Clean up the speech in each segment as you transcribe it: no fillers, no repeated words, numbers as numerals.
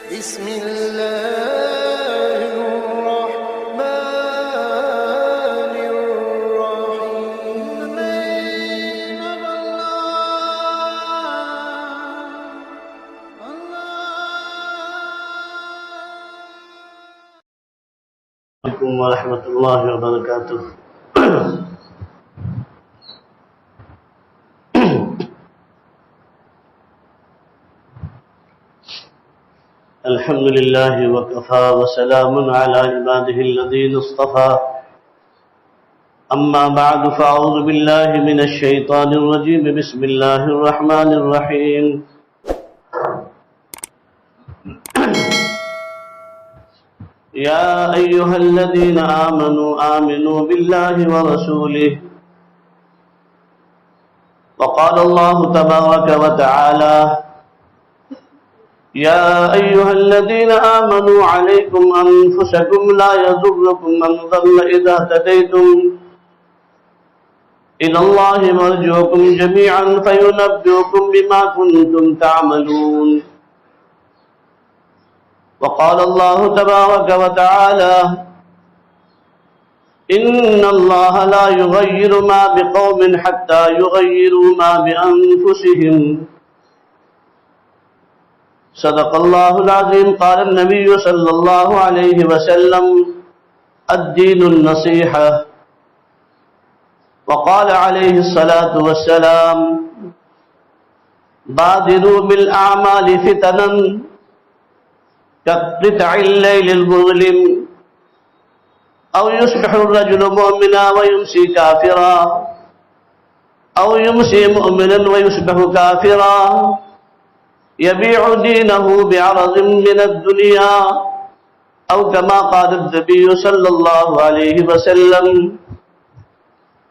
بسم الله الرحمن الرحيم. عليكم ورحمة الله وبركاته. الحمد لله وكفى وسلام على عباده الذين اصطفى. أما بعد فأعوذ بالله من الشيطان الرجيم. بسم الله الرحمن الرحيم. يا أيها الذين آمنوا بالله ورسوله. وقال الله تبارك وتعالى: يا أيها الذين آمنوا عليكم أنفسكم لا يضركم من ضل إذا اهتديتم إلى الله مرجعكم جميعا فينبئكم بما كنتم تعملون. وقال الله تبارك وتعالى: إن الله لا يغير ما بقوم حتى يغيروا ما بأنفسهم. صدق الله العظيم. قال النبي صلى الله عليه وسلم: الدين النصيحة. وقال عليه الصلاة والسلام: بادروا بالأعمال فتنا كقطع الليل المظلم، أو يصبح الرجل مؤمنا ويمسي كافرا، أو يمسي مؤمنا ويصبح كافرا، يبيع دينه بعرض من الدنيا، أو كما قال النبي صلى الله عليه وسلم.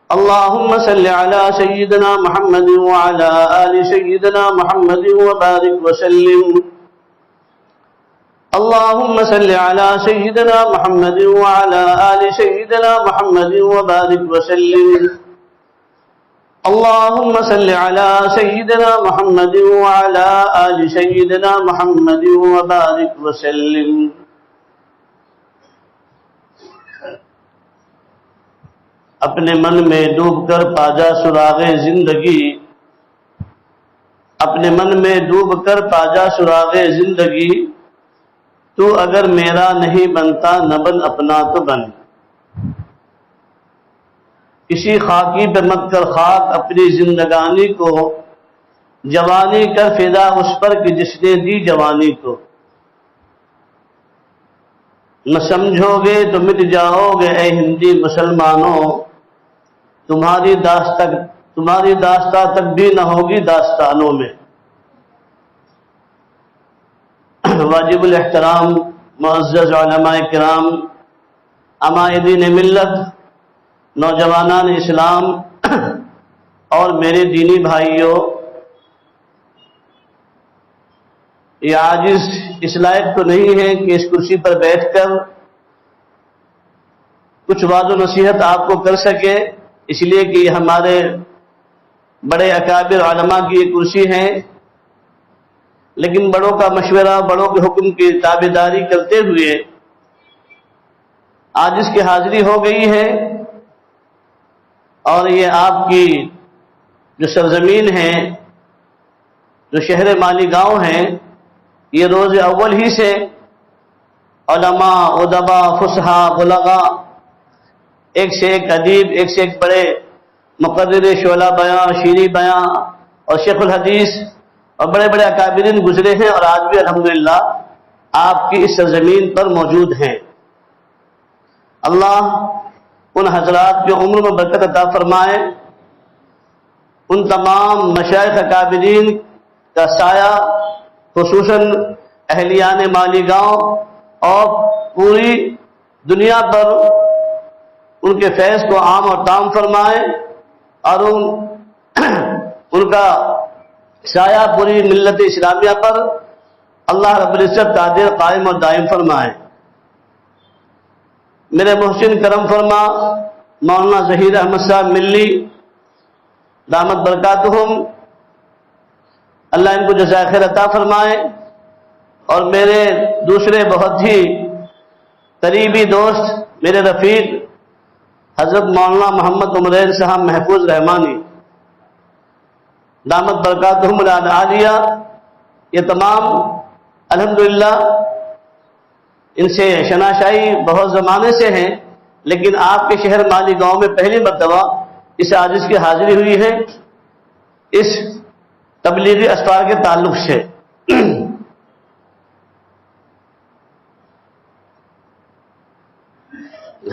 اللهم صل على سيدنا محمد وعلى آل سيدنا محمد وبارك وسلم. اللهم صل على سيدنا محمد وعلى آل سيدنا محمد وبارك وسلم. اللهم صل على سيدنا محمد وعلى آل سيدنا محمد وبارك وسلم. اپنے من میں ڈوب کر پاجا سراغ زندگی، اپنے من میں ڈوب کر پاجا سراغ زندگی، تو اگر میرا نہیں بنتا نہ بن اپنا تو بن. کسی خاکی پہ مت کر خاک اپنی زندگانی کو، جوانی کر فدا اس پر کہ جس نے دی جوانی کو. نہ سمجھو گے تو مٹ جاؤ گے اے ہندی مسلمانوں، تمہاری داستان تک بھی نہ ہوگی داستانوں میں. واجب الاحترام معزز علماء کرام، عمائدین ملت، نوجوانان اسلام اور میرے دینی بھائیوں، یہ عاجز اس لائق تو نہیں ہے کہ اس کرسی پر بیٹھ کر کچھ وعظ و نصیحت آپ کو کر سکے، اس لیے کہ یہ ہمارے بڑے اکابر علماء کی یہ کرسی ہے. لیکن بڑوں کا مشورہ، بڑوں کے حکم کی تابعداری کرتے ہوئے آج اس کی حاضری ہو گئی ہے. اور یہ آپ کی جو سرزمین ہے، جو شہر مالیگاؤں ہے، یہ روز اول ہی سے علماء، ادبا، فصحا، بلغاء، ایک سے ایک ادیب، ایک سے ایک بڑے مقرر شعلہ بیان، شیریں بیان اور شیخ الحدیث اور بڑے بڑے اکابرین گزرے ہیں، اور آج بھی الحمدللہ آپ کی اس سرزمین پر موجود ہیں. اللہ ان حضرات کے عمر میں برکت عطا فرمائے، ان تمام مشائخ اکابرین کا سایہ خصوصاً اہلیان مالیگاؤں اور پوری دنیا پر ان کے فیض کو عام اور تام فرمائے، اور ان کا سایہ پوری ملت اسلامیہ پر اللہ رب العزت قادر قائم اور دائم فرمائے. میرے محسن کرم فرما مولانا ظہیر احمد صاحب ملی دامت برکاتہم، اللہ ان کو جزائے خیر عطا فرمائے اور میرے دوسرے بہت ہی قریبی دوست میرے رفیق حضرت مولانا محمد عمرین صاحب محفوظ رحمانی دامت برکاتہم العالیہ، یہ تمام الحمدللہ ان سے شناسائی بہت زمانے سے ہیں، لیکن آپ کے شہر مالی گاؤں میں پہلی مرتبہ اس عاجز کی حاضری ہوئی ہے اس تبلیغی اسفار کے تعلق سے۔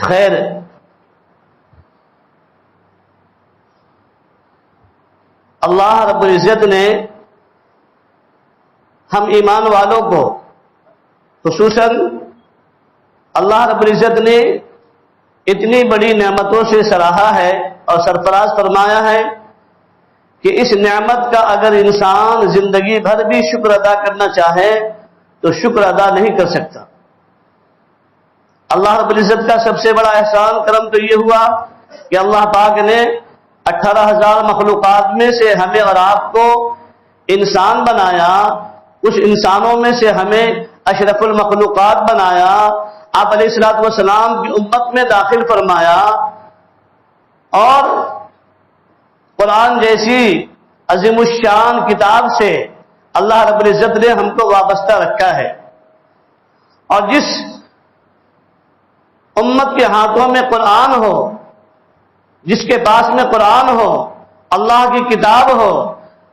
خیر، اللہ رب العزت نے ہم ایمان والوں کو خصوصاً اللہ رب العزت نے اتنی بڑی نعمتوں سے سراہا ہے اور سرفراز فرمایا ہے کہ اس نعمت کا اگر انسان زندگی بھر بھی شکر ادا کرنا چاہے تو شکر ادا نہیں کر سکتا۔ اللہ رب العزت کا سب سے بڑا احسان کرم تو یہ ہوا کہ اللہ پاک نے 18,000 مخلوقات میں سے ہمیں اور آپ کو انسان بنایا، اس انسانوں میں سے ہمیں اشرف المخلوقات بنایا، آپ علیہ الصلوۃ والسلام کی امت میں داخل فرمایا، اور قرآن جیسی عظیم الشان کتاب سے اللہ رب العزت نے ہم کو وابستہ رکھا ہے۔ اور جس امت کے ہاتھوں میں قرآن ہو، جس کے پاس میں قرآن ہو، اللہ کی کتاب ہو،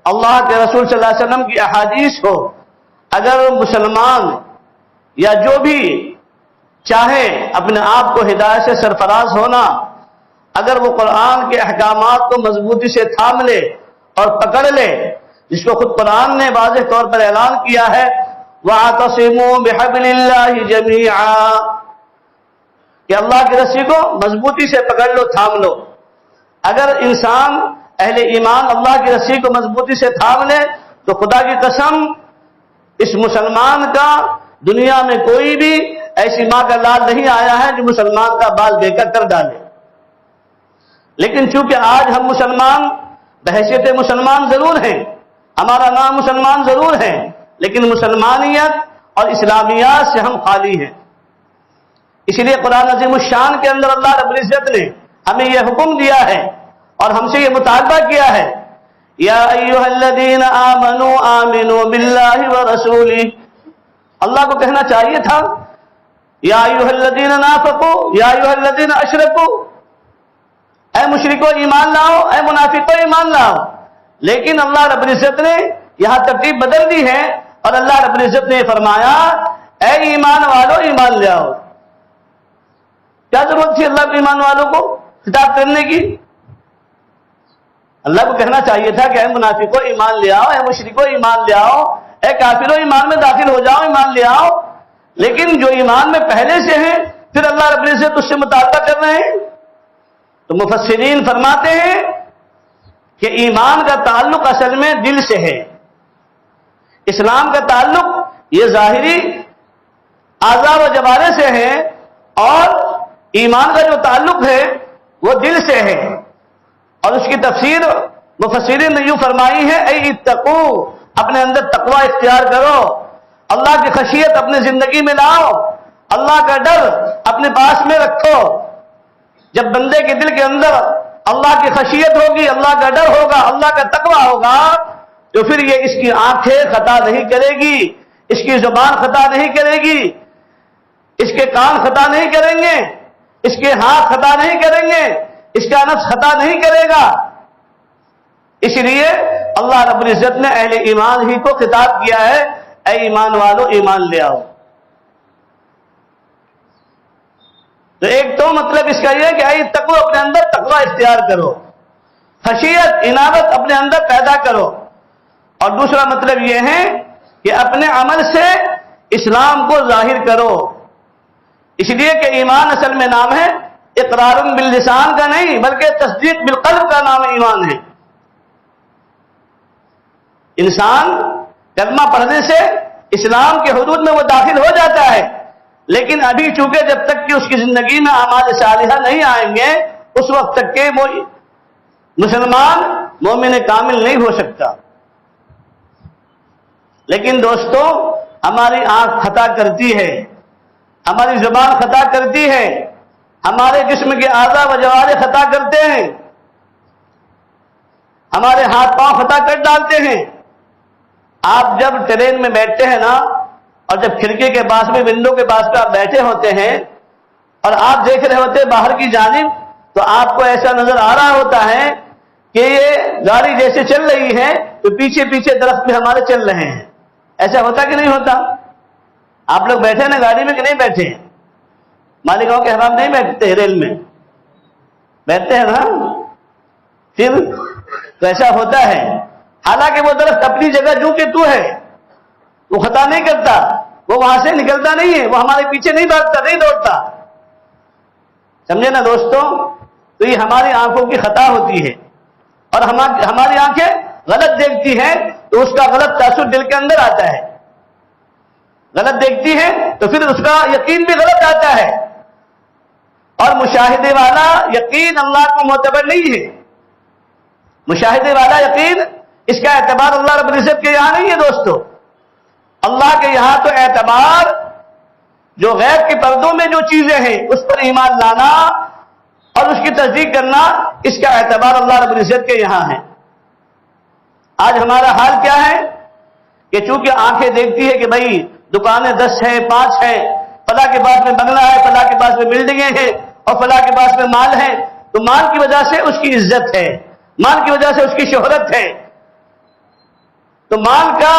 اللہ کے رسول صلی اللہ علیہ وسلم کی احادیث ہو، اگر مسلمان یا جو بھی چاہے اپنے آپ کو ہدایت سے سرفراز ہونا، اگر وہ قرآن کے احکامات کو مضبوطی سے تھام لے اور پکڑ لے، جس کو خود قرآن نے واضح طور پر اعلان کیا ہے وَاعْتَصِمُوا بِحَبْلِ اللَّهِ جَمِيعًا، کہ اللہ کی رسی کو مضبوطی سے پکڑ لو، تھام لو۔ اگر انسان اہل ایمان اللہ کی رسی کو مضبوطی سے تھام لے تو خدا کی قسم اس مسلمان کا دنیا میں کوئی بھی ایسی ماں کا لال نہیں آیا ہے جو مسلمان کا بال بے کر ڈالے۔ لیکن چونکہ آج ہم مسلمان بحیثیت مسلمان ضرور ہیں، ہمارا نام مسلمان ضرور ہے، لیکن مسلمانیت اور اسلامیات سے ہم خالی ہیں۔ اسی لیے قرآن عظیم الشان کے اندر اللہ رب العزت نے ہمیں یہ حکم دیا ہے اور ہم سے یہ مطالبہ کیا ہے، یا ایھا الذین آمنوا آمنوا باللہ ورسولہ، اللہ کو کہنا چاہیے تھا یا ایھا الذین نافقوا، یا ایھا الذین اشرکوا، اے مشرکو ایمان لاؤ، اے منافقو ایمان لاؤ، لیکن اللہ رب العزت نے یہاں ترتیب بدل دی ہے اور اللہ رب العزت نے فرمایا اے ایمان والو ایمان لے آؤ۔ کیا ضرورت تھی اللہ کے ایمان والوں کو خطاب کرنے کی؟ اللہ کو کہنا چاہیے تھا کہ اے منافقو ایمان لے آؤ، اے مشرکو ایمان لے آؤ، اے کافرو ایمان میں داخل ہو جاؤ، ایمان لے آؤ۔ لیکن جو ایمان میں پہلے سے ہیں پھر اللہ رب العزت اس سے مطالبہ کر رہے ہیں۔ تو مفسرین فرماتے ہیں کہ ایمان کا تعلق اصل میں دل سے ہے، اسلام کا تعلق یہ ظاہری اعضاء و جوارح سے ہے، اور ایمان کا جو تعلق ہے وہ دل سے ہے۔ اور اس کی تفسیر مفسرین نے یوں فرمائی ہے اے اتقو، اپنے اندر تقوی اختیار کرو، اللہ کی خشیت اپنے زندگی میں لاؤ، اللہ کا ڈر اپنے پاس میں رکھو۔ جب بندے کے دل کے اندر اللہ کی خشیت ہوگی، اللہ کا ڈر ہوگا، اللہ کا تقوی ہوگا، تو پھر یہ اس کی آنکھیں خطا نہیں کرے گی، اس کی زبان خطا نہیں کرے گی، اس کے کان خطا نہیں کریں گے، اس کے ہاتھ خطا نہیں کریں گے، اس کا نفس خطا نہیں کرے گا۔ اس لیے اللہ رب العزت نے اہل ایمان ہی کو خطاب کیا ہے اے ایمان والو ایمان لے آؤ۔ تو ایک تو مطلب اس کا یہ ہے کہ اے تقوی، اپنے اندر تقوی اختیار کرو، خشیت عنابت اپنے اندر پیدا کرو، اور دوسرا مطلب یہ ہے کہ اپنے عمل سے اسلام کو ظاہر کرو۔ اس لیے کہ ایمان اصل میں نام ہے اقرار باللسان کا نہیں بلکہ تصدیق بالقلب کا نام ایمان ہے۔ انسان کلمہ پڑھنے سے اسلام کے حدود میں وہ داخل ہو جاتا ہے، لیکن ابھی چونکہ جب تک کہ اس کی زندگی میں اعمال صالحہ نہیں آئیں گے اس وقت تک کہ وہ مسلمان مومن کامل نہیں ہو سکتا۔ لیکن دوستو ہماری آنکھ خطا کرتی ہے، ہماری زبان خطا کرتی ہے، ہمارے جسم کے اعضاء و جوارح خطا کرتے ہیں، ہمارے ہاتھ پاؤں خطا کر ڈالتے ہیں۔ آپ جب ٹرین میں بیٹھتے ہیں نا، اور جب کھڑکی کے پاس میں، ونڈو کے پاس میں آپ بیٹھے ہوتے ہیں اور آپ دیکھ رہے ہوتے ہیں باہر کی جانب، تو آپ کو ایسا نظر آ رہا ہوتا ہے کہ یہ گاڑی جیسے چل رہی ہے تو پیچھے پیچھے درخت بھی ہمارے چل رہے ہیں۔ ایسا ہوتا کہ نہیں ہوتا؟ آپ لوگ بیٹھے نا گاڑی میں کہ نہیں بیٹھے؟ مالیگاؤں کے حرام نہیں بیٹھتے ریل میں، بیٹھتے ہیں نا؟ پھر تو ایسا ہوتا ہے۔ حالانکہ وہ درخت اپنی جگہ جو کہ تو ہے، وہ خطا نہیں کرتا، وہ وہاں سے نکلتا نہیں ہے، وہ ہمارے پیچھے نہیں بھاگتا، نہیں دوڑتا، سمجھے نا دوستوں؟ تو یہ ہماری آنکھوں کی خطا ہوتی ہے، اور ہماری آنکھیں غلط دیکھتی ہیں تو اس کا غلط تاثر دل کے اندر آتا ہے، غلط دیکھتی ہے تو پھر اس کا یقین بھی غلط آتا ہے، اور مشاہدے والا یقین اللہ کو معتبر نہیں ہے۔ مشاہدے والا یقین، اس کا اعتبار اللہ رب العزت کے یہاں نہیں ہے دوستو۔ اللہ کے یہاں تو اعتبار جو غیب کے پردوں میں جو چیزیں ہیں اس پر ایمان لانا اور اس کی تصدیق کرنا، اس کا اعتبار اللہ رب العزت کے یہاں ہے۔ آج ہمارا حال کیا ہے کہ چونکہ آنکھیں دیکھتی ہے کہ بھائی دکانیں 10 ہیں، 5 ہیں، فلاں کے پاس میں بنگلہ ہے، فلاں کے پاس میں بلڈنگیں ہیں، اور فلاں کے پاس میں مال ہے، تو مال کی وجہ سے اس کی عزت ہے، مال کی وجہ سے اس کی شہرت ہے، تو مال کا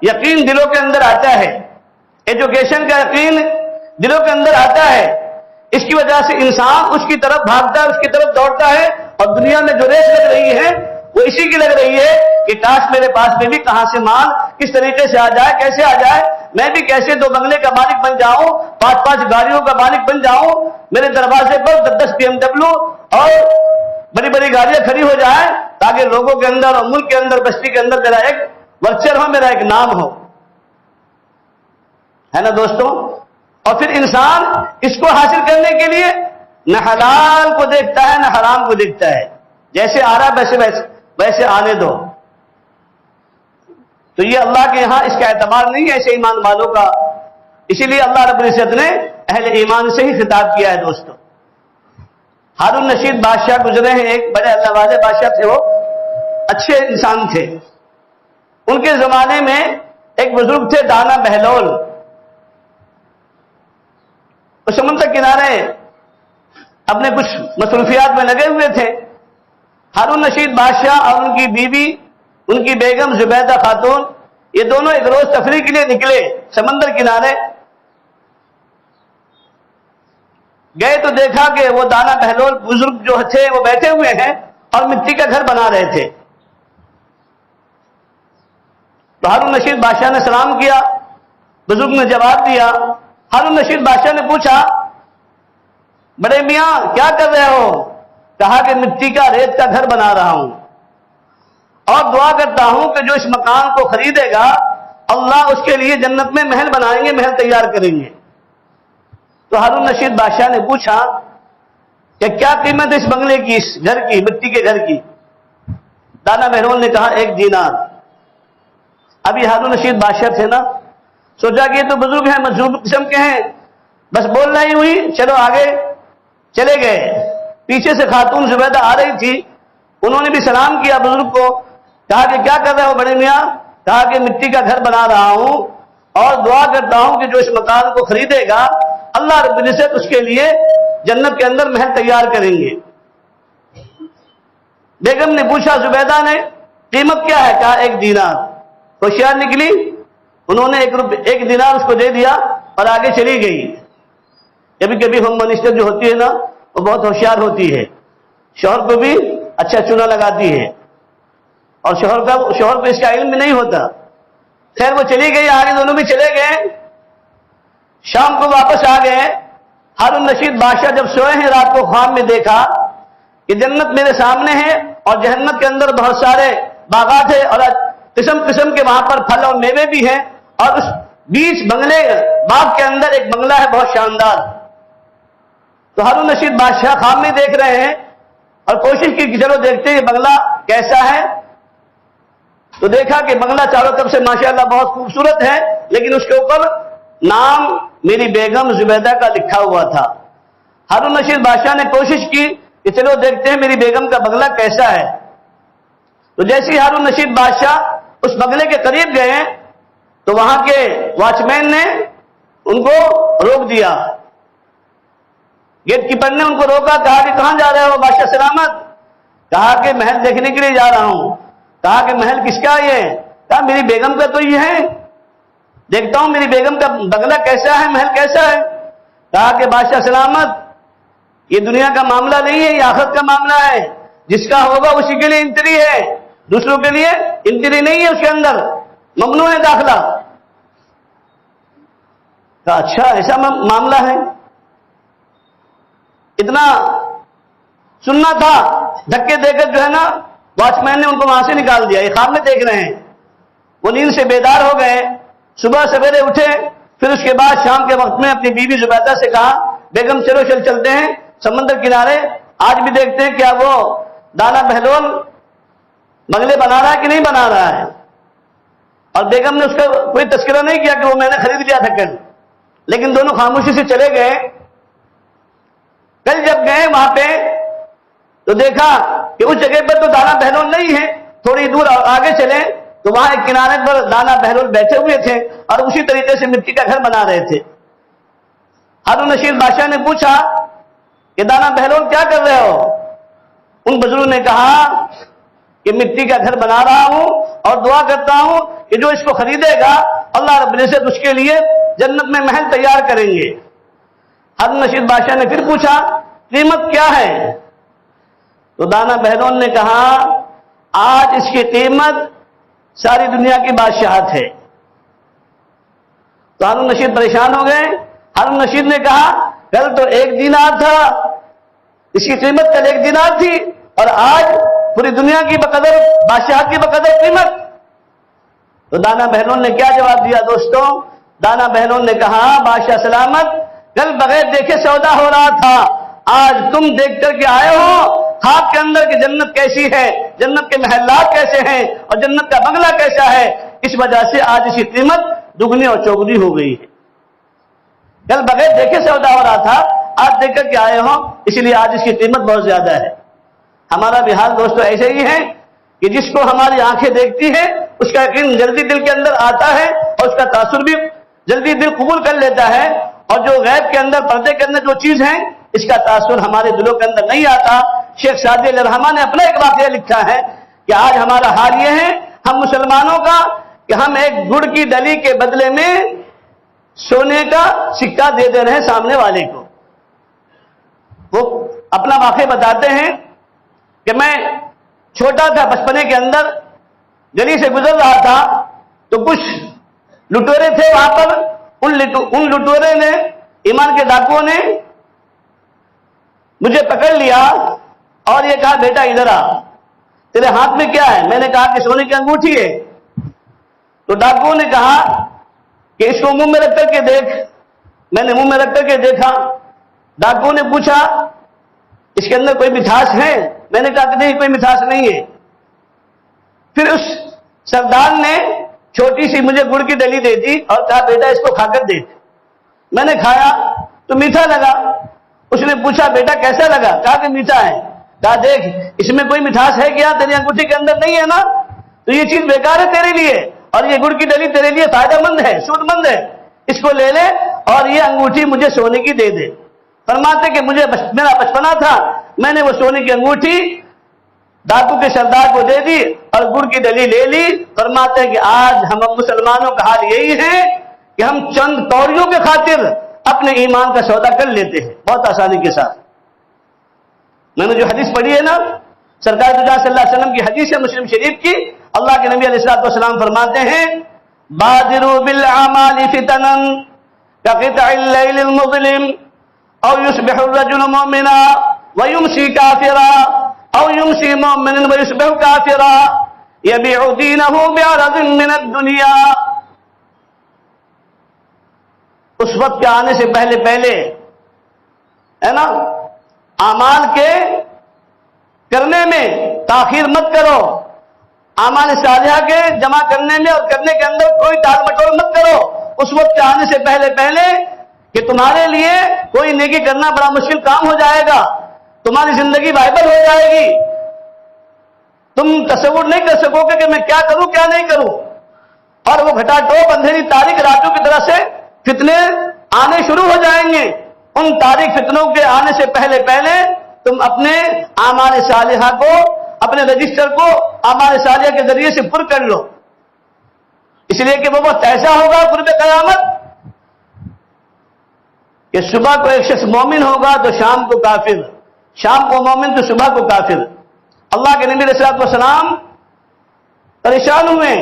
یقین دلوں کے اندر آتا ہے، ایجوکیشن کا یقین دلوں کے اندر آتا ہے، اس کی وجہ سے انسان اس کی طرف بھاگتا ہے، اس کی طرف دوڑتا ہے، اور دنیا میں جو ریس لگ رہی ہے وہ اسی کی لگ رہی ہے کہ کاش میرے پاس میں بھی کہاں سے مال کس طریقے سے آ جائے، کیسے آ جائے، میں بھی کیسے 2 بنگلے کا مالک بن جاؤں، 5 گاڑیوں کا مالک بن جاؤں، میرے دروازے پر 10 BMW اور بڑی بڑی گاڑیاں کھڑی ہو جائیں، تاکہ لوگوں کے اندر اور ملک کے اندر، بستی کے اندر میرا ایک ورچر ہو، میرا ایک نام ہو، ہے نا دوستوں؟ اور پھر انسان اس کو حاصل کرنے کے لیے نہ حلال کو دیکھتا ہے نہ حرام کو دیکھتا ہے، جیسے آ رہا ویسے آنے دو۔ تو یہ اللہ کے یہاں اس کا اعتبار نہیں ہے ایسے ایمان والوں کا، اسی لیے اللہ رب العزت نے اہل ایمان سے ہی خطاب کیا ہے دوستو۔ ہارون رشید بادشاہ گزرے ہیں، ایک بڑے اللہ والے بادشاہ تھے، وہ اچھے انسان تھے۔ ان کے زمانے میں ایک بزرگ تھے دانا بہلول، وہ سمندر کنارے اپنے کچھ مصروفیات میں لگے ہوئے تھے۔ ہارون رشید بادشاہ اور ان کی بیوی، ان کی بیگم زبیدہ خاتون، یہ دونوں ایک روز تفریح کے لیے نکلے سمندر کنارے گئے، تو دیکھا کہ وہ دانا بہلول بزرگ جو تھے وہ بیٹھے ہوئے ہیں اور مٹی کا گھر بنا رہے تھے۔ تو ہارون رشید بادشاہ نے سلام کیا، بزرگ نے جواب دیا۔ ہارون رشید بادشاہ نے پوچھا، بڑے میاں کیا کر رہے ہو؟ کہا کہ مٹی کا ریت کا گھر بنا رہا ہوں، اور دعا کرتا ہوں کہ جو اس مکان کو خریدے گا اللہ اس کے لیے جنت میں محل بنائیں گے، محل تیار کریں گے۔ تو ہارون رشید بادشاہ نے پوچھا کہ کیا قیمت اس بنگلے کی، اس گھر کی، مٹی کے گھر کی؟ دانا بہلول نے کہا 1 دینار۔ ابھی ہارون رشید بادشاہ تھے نا، سوچا کہ یہ تو بزرگ ہیں، مجذوب قسم کے ہیں، بس بول نہیں ہوئی، چلو آگے چلے گئے۔ پیچھے سے خاتون زبیدہ آ رہی تھی، انہوں نے بھی سلام کیا بزرگ کو، کہا کہ کیا کر رہے ہو بڑے میاں؟ کہا کہ مٹی کا گھر بنا رہا ہوں اور دعا کرتا ہوں کہ جو اس مکان کو خریدے گا اللہ رب العزت اس کے لیے جنت کے اندر محل تیار کریں گے۔ بیگم نے پوچھا زبیدہ نے، قیمت کیا ہے؟ کہا 1 دینار۔ ہوشیار نکلی، انہوں نے 1 دینار اس کو دے دیا اور آگے چلی گئی۔ کبھی کبھی ہوم منسٹر جو ہوتی ہے نا، وہ بہت ہوشیار ہوتی ہے، شوہر کو بھی اچھا چنا لگاتی ہے، اور شوہر کو اس کا علم بھی نہیں ہوتا۔ خیر وہ چلی گئی، آگے دونوں بھی چلے گئے، شام کو واپس آ گئے۔ ہارون رشید بادشاہ جب سوئے ہیں رات کو خواب میں دیکھا کہ جنت میرے سامنے ہے اور جہنم کے اندر بہت سارے باغات ہیں اور قسم قسم کے وہاں پر پھل اور میوے بھی ہیں، اور اس بیچ بنگلے باغ کے اندر ایک بنگلہ ہے بہت شاندار۔ تو ہارون رشید بادشاہ خواب میں دیکھ رہے ہیں اور کوشش کی کہ چلو دیکھتے ہیں یہ بنگلہ کیسا ہے۔ تو دیکھا کہ بنگلہ چاروں طرف سے ماشاءاللہ بہت خوبصورت ہے، لیکن اس کے اوپر نام میری بیگم زبیدہ کا لکھا ہوا تھا۔ ہارون رشید بادشاہ نے کوشش کی کہ چلو دیکھتے ہیں میری بیگم کا بنگلہ کیسا ہے۔ تو جیسے ہی ہارون رشید بادشاہ اس بنگلے کے قریب گئے تو وہاں کے واچ مین نے ان کو روک دیا، گیٹ کیپر نے ان کو روکا، کہا کہ کہاں جا رہے ہو بادشاہ سلامت؟ کہا کہ محل دیکھنے کے لیے جا رہا ہوں۔ کہا کہ محل کس کا یہ؟ کہا میری بیگم کا تو یہ ہے، دیکھتا ہوں میری بیگم کا بنگلہ کیسا ہے، محل کیسا ہے۔ کہا کہ بادشاہ سلامت یہ دنیا کا معاملہ نہیں ہے، یہ آخرت کا معاملہ ہے، جس کا ہوگا اسی کے لیے انٹری ہے، دوسروں کے لیے انٹری نہیں ہے، اس کے اندر ممنوع ہے داخلہ۔ کہا اچھا ایسا معاملہ ہے، اتنا سننا تھا۔ دھکے دے کر جو ہے نا واچ مین نے ان کو وہاں سے نکال دیا۔ یہ خواب میں دیکھ رہے ہیں، وہ نیند سے بیدار ہو گئے، صبح سویرے اٹھے، پھر اس کے بعد شام کے وقت میں اپنی بیوی زبیدہ سے کہا بیگم چلو چلتے ہیں سمندر کنارے، آج بھی دیکھتے ہیں کیا وہ دانا بہلول بنگلے بنا رہا ہے کہ نہیں بنا رہا ہے۔ اور بیگم نے اس کا کوئی تذکرہ نہیں کیا کہ وہ میں نے خرید لیا تھا کل، لیکن دونوں خاموشی سے چلے گئے۔ کل جب گئے وہاں پہ تو دیکھا کہ اس جگہ پر تو دانا بہلول نہیں ہے، تھوڑی دور آگے چلے تو وہاں ایک کنارے پر دانا بہلول بیٹھے ہوئے تھے اور اسی طریقے سے مٹی کا گھر بنا رہے تھے۔ ہارون رشید بادشاہ نے پوچھا کہ دانا بہلول کیا کر رہے ہو؟ ان بزرگوں نے کہا کہ مٹی کا گھر بنا رہا ہوں اور دعا کرتا ہوں کہ جو اس کو خریدے گا اللہ رب العزت اس کے لیے جنت میں محل تیار کریں گے۔ ہارون رشید بادشاہ نے پھر پوچھا قیمت کیا ہے؟ تو دانا بہلول نے کہا آج اس کی قیمت ساری دنیا کی بادشاہت ہے۔ تو ہارون رشید پریشان ہو گئے۔ ہارون رشید نے کہا کل تو 1 دینار تھا، اس کی قیمت کل 1 دینار تھی اور آج پوری دنیا کی بقدر بادشاہت کی بقدر قیمت۔ تو دانا بہلول نے کیا جواب دیا دوستوں؟ دانا بہلول نے کہا بادشاہ سلامت کل بغیر دیکھے سودا ہو رہا تھا، آج تم دیکھ کر کے آئے ہو خواب کے اندر کہ جنت کیسی ہے، جنت کے محلات کیسے ہیں اور جنت کا بنگلہ کیسا ہے، اس وجہ سے آج اس کی قیمت دگنی اور چوگنی ہو گئی ہے۔ کل بغیر دیکھے سودا ہو رہا تھا، آج دیکھ کر کے آئے ہو، اس لیے آج اس کی قیمت بہت زیادہ ہے۔ ہمارا بھی حال دوستو ایسے ہی ہے کہ جس کو ہماری آنکھیں دیکھتی ہیں اس کا یقین جلدی دل کے اندر آتا ہے اور اس کا تاثر بھی جلدی دل قبول کر لیتا ہے، اور جو غیب کے اندر پردے کے اندر جو چیز ہے اس کا تاثر ہمارے دلوں کے اندر نہیں آتا۔ شیخ سعدی علیہ الرحمہ نے اپنا ایک واقعہ لکھا ہے کہ آج ہمارا حال یہ ہے ہم مسلمانوں کا کہ ہم ایک گڑ کی ڈلی کے بدلے میں سونے کا سکہ دے دے رہے ہیں سامنے والے کو۔ وہ اپنا واقعہ بتاتے ہیں کہ میں چھوٹا تھا، بچپنے کے اندر گلی سے گزر رہا تھا تو کچھ لٹورے تھے وہاں پر، ان لٹورے نے، ایمان کے ڈاکوؤں نے مجھے پکڑ لیا اور یہ کہا بیٹا ادھر آ، تیرے ہاتھ میں کیا ہے؟ میں نے کہا کہ سونے کی انگوٹھی ہے۔ تو ڈاکوؤں نے کہا کہ اس کو منہ میں رکھ کر کے دیکھ۔ میں نے منہ میں رکھ کر کے دیکھا۔ ڈاکوؤں نے پوچھا اس کے اندر کوئی مٹھاس ہے؟ میں نے کہا کہ نہیں کوئی مٹھاس نہیں ہے۔ پھر اس سردار نے چھوٹی سی مجھے گڑ کی ڈلی دے دی اور کہا بیٹا اس کو کھا کر دیکھ۔ میں نے کھایا تو میٹھا لگا۔ اس نے پوچھا بیٹا کیسا لگا؟ کہا کہ میٹھا ہے۔ کہا دیکھ اس میں کوئی مٹھاس ہے کیا؟ تیری انگوٹھی کے اندر نہیں ہے نا، تو یہ چیز بیکار ہے تیرے لیے، اور یہ گڑ کی ڈلی تیرے لیے فائدہ مند ہے، سود مند ہے، اس کو لے لے اور یہ انگوٹھی مجھے سونے کی دے دے۔ فرماتے کہ مجھے میرا بچپنا تھا، میں نے وہ سونے کی انگوٹھی ڈاکو کے سردار کو دے دی اور گڑ کی ڈلی لے لی۔ فرماتے ہیں کہ آج ہم مسلمانوں کا حال یہی ہے کہ ہم چند کوڑیوں کے خاطر اپنے ایمان کا سودا کر لیتے ہیں بہت آسانی کے ساتھ۔ میں نے جو حدیث پڑھی ہے نا سرکار صلی اللہ علیہ وسلم کی حدیث ہے مسلم شریف کی، اللہ کے نبی علیہ الصلوۃ والسلام فرماتے ہیں بادروا بالاعمال فتنا كقطع الليل المظلم او يصبح الرجل مؤمنا ويمسي كافرا او يمسي مؤمنا ويصبح كافرا يبيع دينه بعرض من الدنيا۔ اس وقت کے آنے سے پہلے پہلے ہے نا اعمال کے کرنے میں تاخیر مت کرو، اعمال صالحہ کے جمع کرنے میں اور کرنے کے اندر کوئی ٹال مٹول مت کرو اس وقت کے آنے سے پہلے کہ تمہارے لیے کوئی نیکی کرنا بڑا مشکل کام ہو جائے گا، تمہاری زندگی وائبل ہو جائے گی، تم تصور نہیں کر سکو گے کہ میں کیا کروں کیا نہیں کروں، اور وہ گھٹا ٹوپ اندھیری تاریک راتوں کی طرح سے فتنے آنے شروع ہو جائیں گے۔ ان تاریک فتنوں کے آنے سے پہلے تم اپنے اعمال صالحہ کو، اپنے رجسٹر کو اعمال صالحہ کے ذریعے سے پر کر لو، اس لیے کہ وہ وقت ایسا ہوگا قرب قیامت کہ صبح کو ایک شخص مومن ہوگا تو شام کو کافر، شام کو مومن تو صبح کو کافر۔ اللہ کے نبی علیہ الصلوۃ والسلام پریشان ہوئے،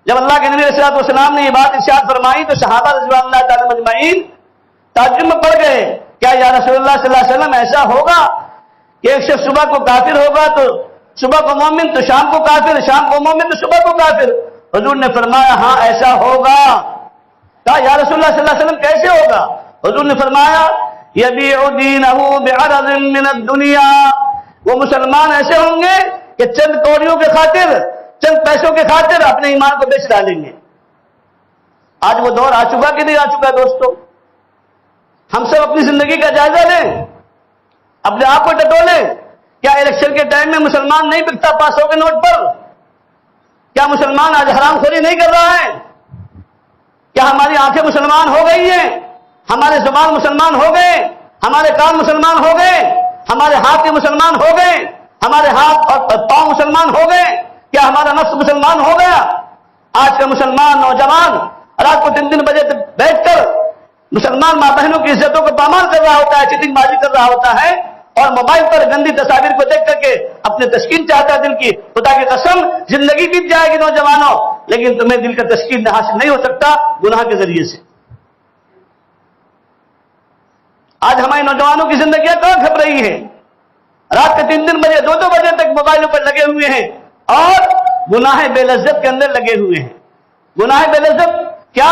جب اللہ کے نبی علیہ الصلوۃ والسلام نے یہ بات ارشاد فرمائی تو صحابہ رضوان اللہ تعالی مجمعین تعجب میں پڑ گئے، کیا یا رسول اللہ صلی اللہ علیہ وسلم ایسا ہوگا کہ ایک شخص صبح کو کافر ہوگا تو صبح کو مومن تو شام کو کافر، شام کو مومن تو صبح کو کافر؟ حضور نے فرمایا ہاں ایسا ہوگا۔ کہا یا رسول اللہ صلی اللہ علیہ وسلم کیسے ہوگا؟ حضور نے فرمایا یبیع دینہ بعرض من الدنیا، وہ مسلمان ایسے ہوں گے کہ چند کوڑیوں کے خاطر، چند پیسوں کے خاطر اپنے ایمان کو بیچ ڈالیں گے۔ آج وہ دور آ چکا کہ نہیں آ چکا دوستو؟ ہم سب اپنی زندگی کا جائزہ لیں، اپنے آپ کو ٹٹولیں۔ کیا الیکشن کے ٹائم میں مسلمان نہیں بکتا 500 کے نوٹ پر؟ کیا مسلمان آج حرام خوری نہیں کر رہا ہے؟ کیا ہماری آنکھیں مسلمان ہو گئی ہیں؟ ہمارے زبان مسلمان ہو گئے، ہمارے کان مسلمان ہو گئے، ہمارے ہاتھ کے مسلمان ہو گئے، ہمارے ہاتھ اور پاؤں مسلمان ہو گئے؟ کیا ہمارا نفس مسلمان ہو گیا؟ آج کا مسلمان نوجوان رات کو 3 بجے تک بیٹھ کر مسلمان ماں بہنوں کی عزتوں کو پامال کر رہا ہوتا ہے، چیٹنگ بازی کر رہا ہوتا ہے، اور موبائل پر گندی تصاویر کو دیکھ کر کے اپنے تسکین چاہتا ہے دل کی۔ خدا کی قسم زندگی بیت جائے گی نوجوانوں، لیکن تمہیں دل کا تسکین حاصل نہیں ہو سکتا گناہ کے ذریعے سے۔ آج ہمارے نوجوانوں کی زندگیاں کہاں کھپ رہی ہیں؟ رات کے 3 بجے 2 بجے تک موبائلوں پر لگے ہوئے ہیں اور گناہ بے لذت کے اندر لگے ہوئے ہیں۔ گناہ بے لذت کیا؟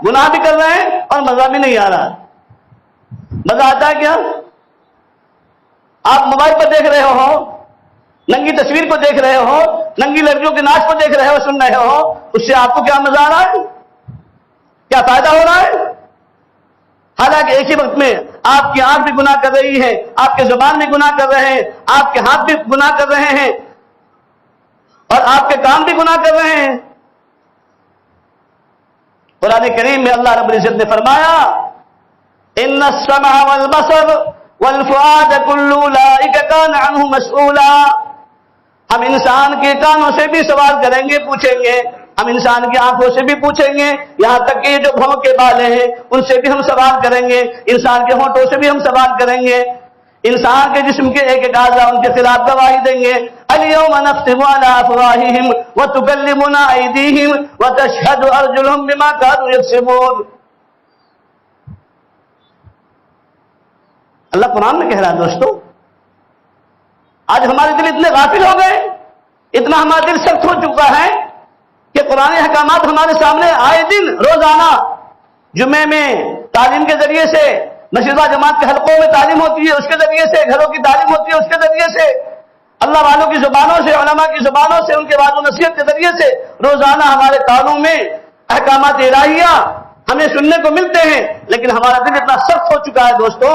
گناہ بھی کر رہے ہیں اور مزہ بھی نہیں آ رہا۔ مزہ آتا ہے کیا؟ آپ موبائل پر دیکھ رہے ہو، ننگی تصویر کو دیکھ رہے ہو، ننگی لڑکیوں کے ناچ کو دیکھ رہے ہو، سن رہے ہو، اس سے آپ کو کیا مزہ آ رہا ہے؟ کیا فائدہ ہو رہا ہے؟ حالانکہ ایک ہی وقت میں آپ کی آنکھ بھی گناہ کر رہی ہے، آپ کے زبان بھی گناہ کر رہے ہیں، آپ کے ہاتھ بھی گناہ کر رہے ہیں اور آپ کے کان بھی گناہ کر رہے ہیں۔ قرآن کریم میں اللہ رب العزت نے فرمایا ان السمع والبصر والفؤاد كل اولئک کان عنہ مسئولا، ہم انسان کے کانوں سے بھی سوال کریں گے، پوچھیں گے، ہم انسان کی آنکھوں سے بھی پوچھیں گے، یہاں تک کہ یہ جو بھونوں کے بالیں ہیں ان سے بھی ہم سوال کریں گے، انسان کے ہونٹوں سے بھی ہم سوال کریں گے، انسان کے جسم کے ایک ایک اعضاء ان کے خلاف گواہی دیں گے۔ الیوم نختم علی افواہہم وتکلمنا ایدیہم وتشہد ارجلہم بما کانوا یکسبون۔ اللہ قرآن میں کہہ رہا ہے دوستو، آج ہمارے دل اتنے غافل ہو گئے، اتنا ہمارا دل سخت ہو چکا ہے کہ قرآن احکامات ہمارے سامنے آئے دن روزانہ جمعے میں تعلیم کے ذریعے سے، نشریہ جماعت کے حلقوں میں تعلیم ہوتی ہے اس کے ذریعے سے، گھروں کی تعلیم ہوتی ہے اس کے ذریعے سے، اللہ والوں کی زبانوں سے، علماء کی زبانوں سے، ان کے وعظ و نصیحت کے ذریعے سے روزانہ ہمارے کانوں میں احکامات الہیہ ہمیں سننے کو ملتے ہیں، لیکن ہمارا دل اتنا سخت ہو چکا ہے دوستو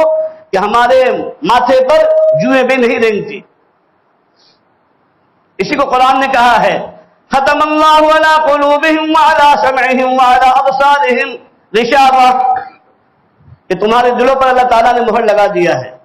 کہ ہمارے ماتھے پر جوئیں بھی نہیں رینگتی۔ اسی کو قرآن نے کہا ہے ختم اللہ علی قلوبہم وعلی سمعہم وعلی ابصارہم غشاوہ، کہ تمہارے دلوں پر اللہ تعالیٰ نے مہر لگا دیا ہے۔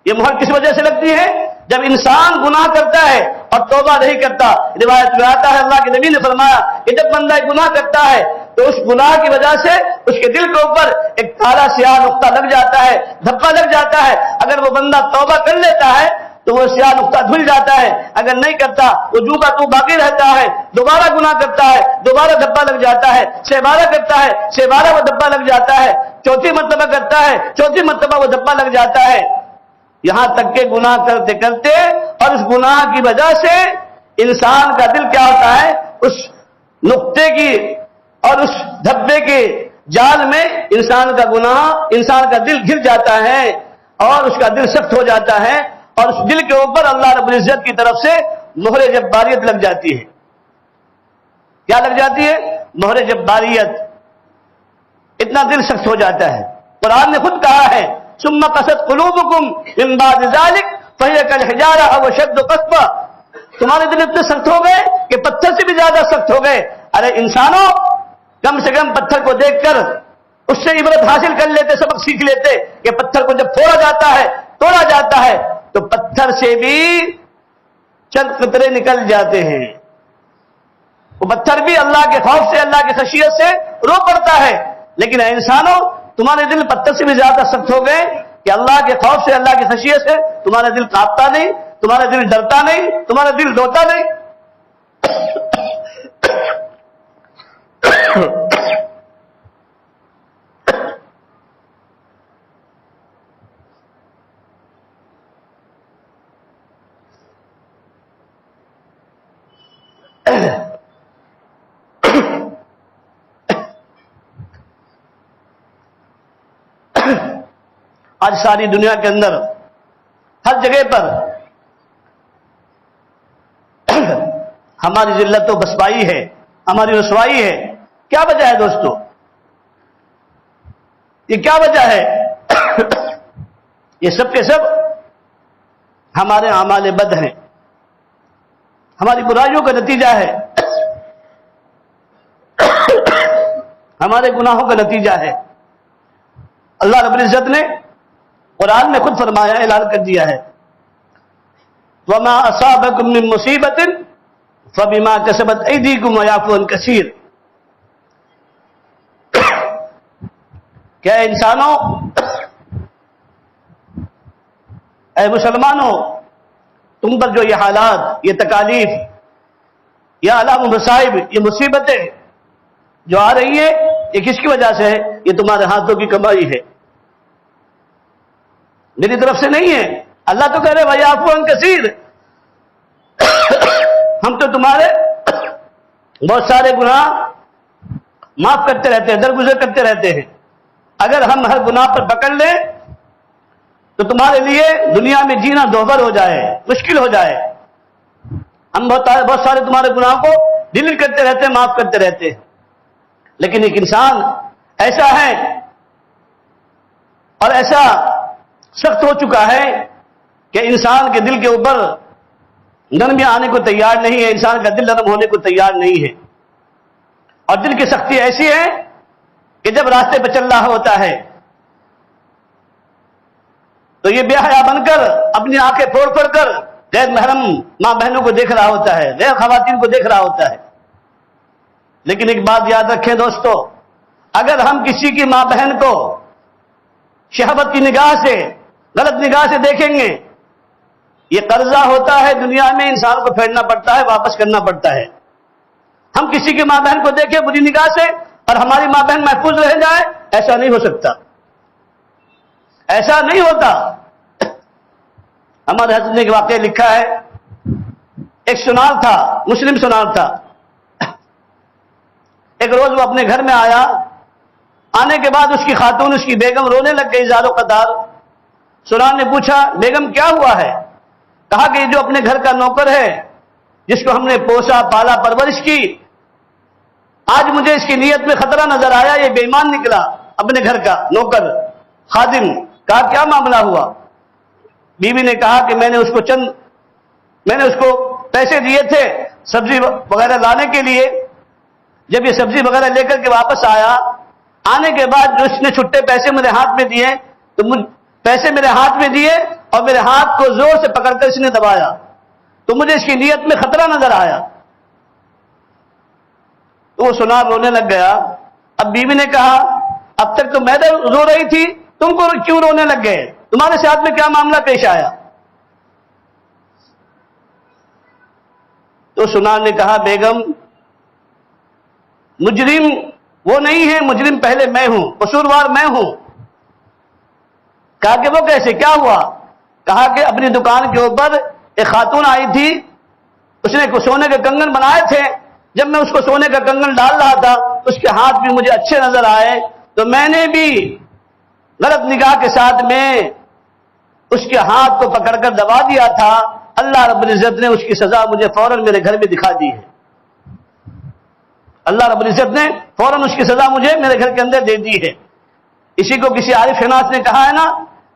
یہ مہر کس وجہ سے لگتی ہے؟ جب انسان گناہ کرتا ہے اور توبہ نہیں کرتا۔ روایت میں آتا ہے اللہ کے نبی نے فرمایا کہ جب بندہ گناہ کرتا ہے تو اس گناہ کی وجہ سے اس کے دل کے اوپر ایک کالا سیاہ نقطہ لگ جاتا ہے، دھبا لگ جاتا ہے۔ اگر وہ بندہ توبہ کر لیتا ہے تو وہ سیاہ نقطہ دھل جاتا ہے، اگر نہیں کرتا وہ جو کا تو باقی رہتا ہے، دوبارہ گناہ کرتا ہے، دوبارہ دھبا لگ جاتا ہے، 6 بار کرتا ہے، 6 بار وہ دھبا لگ جاتا ہے، 4تھی مرتبہ کرتا ہے، 4تھی مرتبہ وہ دھبا لگ جاتا ہے، یہاں تک کہ گناہ کرتے کرتے اور اس گناہ کی وجہ سے انسان کا دل کیا ہوتا ہے، اس نقطے کی اور اس دھبے کے جال میں انسان کا دل گر جاتا ہے اور اس کا دل سخت ہو جاتا ہے، اور اس دل کے اوپر اللہ رب العزت کی طرف سے مہر جباریت لگ جاتی ہے. کیا لگ جاتی ہے؟ مہر جباریت. اتنا دل سخت ہو جاتا ہے. قرآن نے خود کہا ہے ثم قست قلوبکم من بعد ذلک فہی کالحجارہ او اشد قسوہ. تمہارے دل اتنے سخت ہو گئے کہ پتھر سے بھی زیادہ سخت ہو گئے. ارے انسانوں، کم سے کم پتھر کو دیکھ کر اس سے عبرت حاصل کر لیتے، سبق سیکھ لیتے کہ پتھر کو جب توڑا جاتا ہے تو پتھر سے بھی چند قطرے نکل جاتے ہیں. وہ پتھر بھی اللہ کے خوف سے، اللہ کی خشیت سے رو پڑتا ہے. لیکن اے انسانوں، تمہارے دل پتھر سے بھی زیادہ سخت ہو گئے کہ اللہ کے خوف سے، اللہ کی خشیت سے تمہارا دل کانپتا نہیں، تمہارا دل ڈرتا نہیں، تمہارا دل روتا نہیں. آج ساری دنیا کے اندر ہر جگہ پر ہماری ذلت و بسپائی ہے، ہماری رسوائی ہے. کیا وجہ ہے دوستو؟ یہ کیا وجہ ہے؟ یہ سب کے سب ہمارے اعمال بد ہیں، ہماری برائیوں کا نتیجہ ہے، ہمارے گناہوں کا نتیجہ ہے. اللہ رب العزت نے قرآن میں خود فرمایا، اعلان کر دیا ہے وَمَا أَصَابَكُم مِّن مُّصِيبَةٍ فَبِمَا كَسَبَتْ أَيْدِيكُمْ وَيَعْفُو عَن كَثِيرٍ. کیا انسانوں، اے مسلمانوں، تم پر جو یہ حالات، یہ تکالیف، یہ آلام و مصائب، یہ مصیبتیں جو آ رہی ہیں، یہ کس کی وجہ سے ہے؟ یہ تمہارے ہاتھوں کی کمائی ہے، میری طرف سے نہیں ہے. اللہ تو کہہ رہے وَيَعْفُو عَن كَثِيرٍ، ہم تو تمہارے بہت سارے گناہ معاف کرتے رہتے ہیں، درگزر کرتے رہتے ہیں. اگر ہم ہر گناہ پر پکڑ لیں تو تمہارے لیے دنیا میں جینا دوبر ہو جائے، مشکل ہو جائے. ہم بہت سارے تمہارے گناہ کو ڈیلیٹ کرتے رہتے ہیں، معاف کرتے رہتے ہیں. لیکن ایک انسان ایسا ہے اور ایسا سخت ہو چکا ہے کہ انسان کے دل کے اوپر نرمی آنے کو تیار نہیں ہے، انسان کا دل نرم ہونے کو تیار نہیں ہے. اور دل کی سختی ایسی ہے کہ جب راستے پہ چل رہا ہوتا ہے تو یہ بے حیا بن کر اپنی آنکھیں پھوڑ پھوڑ کر غیر محرم ماں بہنوں کو دیکھ رہا ہوتا ہے، غیر خواتین کو دیکھ رہا ہوتا ہے. لیکن ایک بات یاد رکھیں دوستو، اگر ہم کسی کی ماں بہن کو شہوت کی نگاہ سے، غلط نگاہ سے دیکھیں گے، یہ قرضہ ہوتا ہے دنیا میں، انسان کو پھیرنا پڑتا ہے، واپس کرنا پڑتا ہے. ہم کسی کی ماں بہن کو دیکھیں بری نگاہ سے اور ہماری ماں بہن محفوظ رہ جائے، ایسا نہیں ہو سکتا، ایسا نہیں ہوتا. ہمارے حضرت نے ایک واقعہ لکھا ہے، ایک سنار تھا، مسلم سنار تھا. ایک روز وہ اپنے گھر میں آیا، آنے کے بعد اس کی خاتون، اس کی بیگم رونے لگ گئی زار و قطار. سنار نے پوچھا بیگم کیا ہوا ہے؟ کہا کہ یہ جو اپنے گھر کا نوکر ہے، جس کو ہم نے پوسا پالا پرورش کی، آج مجھے اس کی نیت میں خطرہ نظر آیا، یہ بے ایمان نکلا، اپنے گھر کا نوکر خادم. کہا کیا معاملہ ہوا؟ بیوی نے کہا کہ میں نے اس کو پیسے دیے تھے سبزی وغیرہ لانے کے لیے. جب یہ سبزی وغیرہ لے کر کے واپس آیا، آنے کے بعد جو اس نے چھٹے پیسے میرے ہاتھ میں دیے، تو پیسے میرے ہاتھ میں دیے اور میرے ہاتھ کو زور سے پکڑ کر اس نے دبایا، تو مجھے اس کی نیت میں خطرہ نظر آیا. تو وہ سنار رونے لگ گیا. اب بیوی نے کہا اب تک تو میں رو رہی تھی، تم کو کیوں رونے لگ گئے؟ تمہارے ساتھ میں کیا معاملہ پیش آیا؟ تو سنار نے کہا بیگم مجرم وہ نہیں ہے، مجرم پہلے میں ہوں، قصوروار میں ہوں. کہا کہ وہ کیسے، کیا ہوا؟ کہا کہ اپنی دکان کے اوپر ایک خاتون آئی تھی، اس نے سونے کے کنگن بنائے تھے. جب میں اس کو سونے کا کنگن ڈال رہا تھا، اس کے ہاتھ بھی مجھے اچھے نظر آئے، تو میں نے بھی غلط نگاہ کے ساتھ میں اس کے ہاتھ کو پکڑ کر دبا دیا تھا. اللہ رب العزت نے اس کی سزا مجھے فوراً میرے گھر میں دکھا دی ہے. اللہ رب العزت نے فوراً اس کی سزا مجھے میرے گھر کے اندر دے دی ہے. اسی کو کسی عارف ناس نے کہا ہے نا،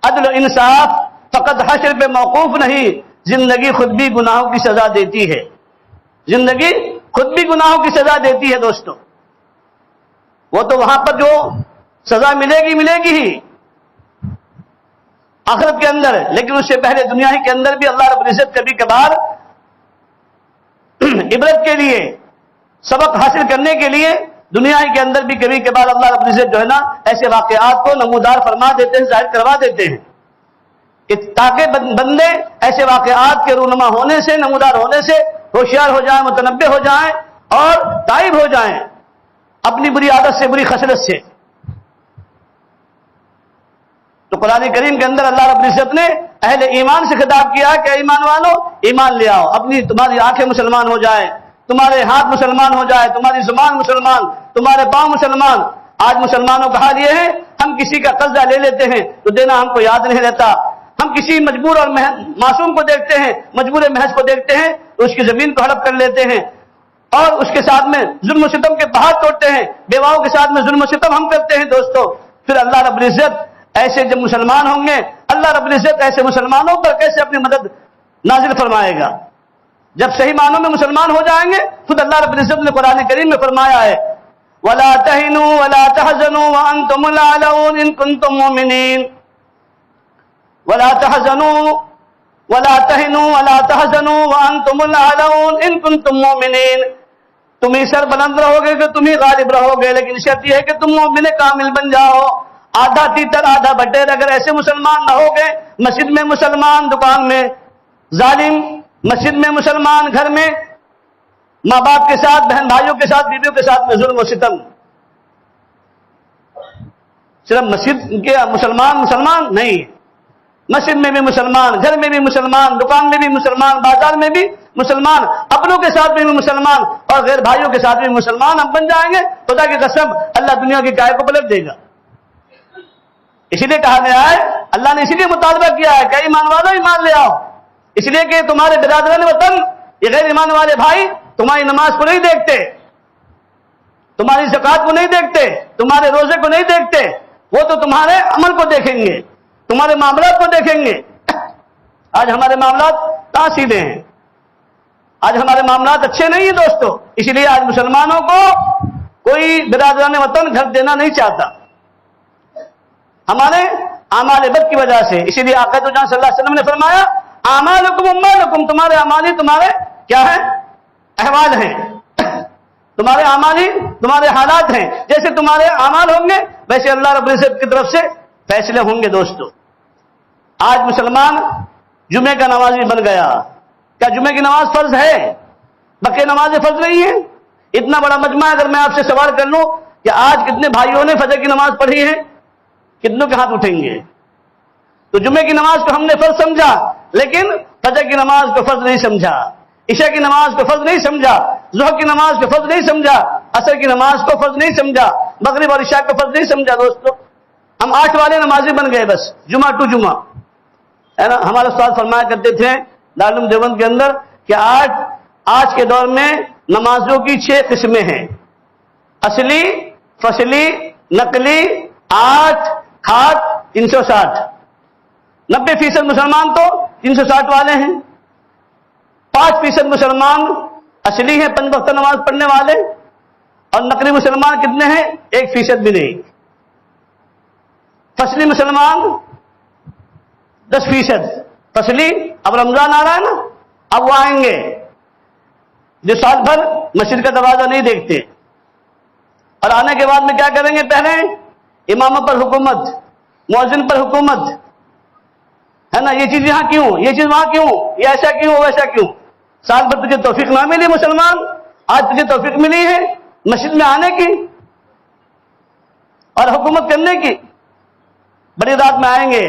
عدل و انصاف فقط حشر پہ موقوف نہیں، زندگی خود بھی گناہوں کی سزا دیتی ہے. زندگی خود بھی گناہوں کی سزا دیتی ہے دوستو. وہ تو وہاں پر جو سزا ملے گی ہی آخرت کے اندر، لیکن اس سے پہلے دنیا ہی کے اندر بھی اللہ رب العزت کبھی کبھار عبرت کے لیے، سبق حاصل کرنے کے لیے دنیا ہی کے اندر بھی کبھی کبھار اللہ رب العزت جو ہے نا ایسے واقعات کو نمودار فرما دیتے ہیں، ظاہر کروا دیتے ہیں کہ تاکہ بندے ایسے واقعات کے رونما ہونے سے، نمودار ہونے سے ہوشیار ہو جائیں، متنبہ ہو جائیں اور تائب ہو جائیں اپنی بری عادت سے، بری خصلت سے. تو قرآن کریم کے اندر اللہ رب العزت نے اہل ایمان سے خطاب کیا کہ ایمان والو ایمان لے آؤ، تمہاری آنکھیں مسلمان ہو جائیں، تمہارے ہاتھ مسلمان ہو جائے، تمہاری زبان مسلمان، تمہارے پاؤں مسلمان. آج مسلمانوں کا حال یہ ہے، ہم کسی کا قرضہ لے لیتے ہیں تو دینا ہم کو یاد نہیں رہتا. ہم کسی مجبور اور معصوم کو دیکھتے ہیں، مجبور محض کو دیکھتے ہیں تو اس کی زمین کو ہڑپ کر لیتے ہیں اور اس کے ساتھ میں ظلم و ستم کے پہاڑ توڑتے ہیں. بیواؤں کے ساتھ میں ظلم و ستم ہم کرتے ہیں دوستو. پھر اللہ رب العزت ایسے جب مسلمان ہوں گے، اللہ رب العزت ایسے مسلمانوں پر کیسے اپنی مدد نازل فرمائے گا؟ جب صحیح معنوں میں مسلمان ہو جائیں گے. خود اللہ رب العزت نے قرآن کریم میں فرمایا ہے وَلَا تَهِنُوا وَلَا تَحْزَنُوا وَأَنْتُمُ الْأَعْلَوْنَ إِن كُنتُم مُّؤْمِنِينَ. وَلَا تَحْزَنُوا وَلَا تَهِنُوا وَلَا تَحْزَنُوا وَأَنْتُمُ الْأَعْلَوْنَ إِن كُنتُم مُّؤْمِنِينَ. تم ہی سر بلند رہو گے کہ تم ہی غالب رہو گے، لیکن شرط یہ ہے کہ تم مومن کامل بن جاؤ. آدھا تیتر آدھا بٹیر اگر ایسے مسلمان نہ ہو گے، مسجد میں مسلمان، دکان میں ظالم، مسجد میں مسلمان، گھر میں ماں باپ کے ساتھ، بہن بھائیوں کے ساتھ، بیویوں کے ساتھ میں ظلم و ستم. صرف مسجد کے مسلمان نہیں، مسجد میں بھی مسلمان، گھر میں بھی مسلمان، دکان میں بھی مسلمان، بازار میں بھی مسلمان، اپنوں کے ساتھ بھی مسلمان اور غیر بھائیوں کے ساتھ بھی مسلمان ہم بن جائیں گے. خدا کی قسم اللہ دنیا کی کائے کو پلٹ دے گا. اسی لیے کہا گیا ہے، اللہ نے اسی لیے مطالبہ کیا ہے کہ ایمان والو ایمان لے آؤ. اس لیے کہ تمہارے برادران وطن، یہ غیر ایمان والے بھائی تمہاری نماز کو نہیں دیکھتے، تمہاری زکوٰۃ کو نہیں دیکھتے، تمہارے روزے کو نہیں دیکھتے. وہ تو تمہارے عمل کو دیکھیں گے، تمہارے معاملات کو دیکھیں گے. آج ہمارے معاملات کہاں سیدھے ہیں؟ آج ہمارے معاملات اچھے نہیں ہیں دوستو. اس لیے آج مسلمانوں کو کوئی برادران وطن گھر دینا نہیں چاہتا ہمارے اعمال بد کی وجہ سے. اسی لیے آقا جان صلی اللہ علیہ وسلم نے فرمایا اعمالکم اموالکم، تمہارے اعمال ہی تمہارے کیا ہیں؟ احوال ہیں. تمہارے اعمال ہی تمہارے حالات ہیں. جیسے تمہارے اعمال ہوں گے ویسے اللہ رب العزت کی طرف سے فیصلے ہوں گے دوستو. آج مسلمان جمعے کا نمازی بن گیا. کیا جمعے کی نماز فرض ہے؟ بقیہ نمازیں فرض نہیں ہیں؟ اتنا بڑا مجمع اگر میں آپ سے سوال کر لوں کہ آج کتنے بھائیوں نے فجر کی نماز پڑھی ہے، کتنوں کے ہاتھ اٹھیں گے؟ تو جمعے کی نماز کو ہم نے فرض سمجھا، لیکن فجر کی نماز کو فرض نہیں سمجھا، عشاء کی نماز کو فرض نہیں سمجھا، ظہر کی نماز کو فرض نہیں سمجھا، عصر کی نماز کو فرض نہیں سمجھا، مغرب اور عشاء کو فرض نہیں سمجھا. دوستو ہم 8 والے نمازی بن گئے بس، جمعہ ٹو جمعہ ہے نا. ہمارے استاد فرمایا کرتے تھے دارالعلوم دیوبند کے اندر کہ آج کے دور میں نمازوں کی 6 قسمیں ہیں: اصلی، فصلی، نقلی، 8 کھاٹ 360. 90% مسلمان تو 360 والے ہیں. 5% مسلمان اصلی ہیں، 5 وقت نماز پڑھنے والے، اور نقلی مسلمان کتنے ہیں؟ 1% بھی نہیں. فصلی مسلمان 10%. فصلی اب رمضان آ رہا ہے نا، اب وہ آئیں گے جو سال بھر مسجد کا دروازہ نہیں دیکھتے، اور آنے کے بعد میں کیا کریں گے؟ پہلے اماموں پر حکومت، مؤذن پر حکومت ہے نا. یہ چیز یہاں کیوں، یہ چیز وہاں کیوں، یہ ایسا کیوں، ویسا کیوں؟ سال بھر تجھے توفیق نہ ملی مسلمان، آج تجھے توفیق ملی ہے مسجد میں آنے کی اور حکومت کرنے کی. بڑی رات میں آئیں گے.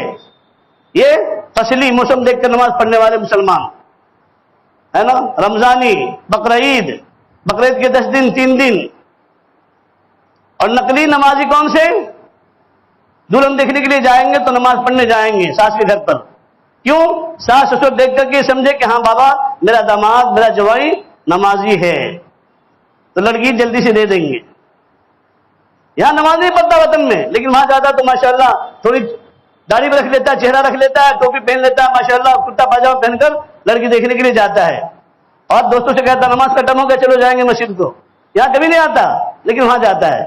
یہ فصلی موسم دیکھ کر نماز پڑھنے والے مسلمان ہے نا. رمضانی، بقرعید کے 10 دن 3 دن. اور نقلی نمازی کون سے؟ دلہن دیکھنے کے لیے جائیں گے تو نماز پڑھنے جائیں گے ساس کے گھر پر. کیوں؟ ساس سسر دیکھ کر کے سمجھے کہ ہاں بابا میرا داماد میرا جوائی نمازی ہے تو لڑکی جلدی سے دے دیں گے. یہاں نماز نہیں پڑھتا وطن میں، لیکن وہاں جاتا تو ماشاءاللہ تھوڑی داڑھی بھی رکھ لیتا ہے، چہرہ رکھ لیتا ہے، ٹوپی پہن لیتا ہے، ماشاءاللہ کرتا پاجامہ پہن کر لڑکی دیکھنے کے لیے جاتا ہے اور دوستوں سے کہتا نماز کا ٹائم ہو گیا چلو جائیں گے مسجد کو. یہاں کبھی نہیں آتا لیکن وہاں جاتا ہے.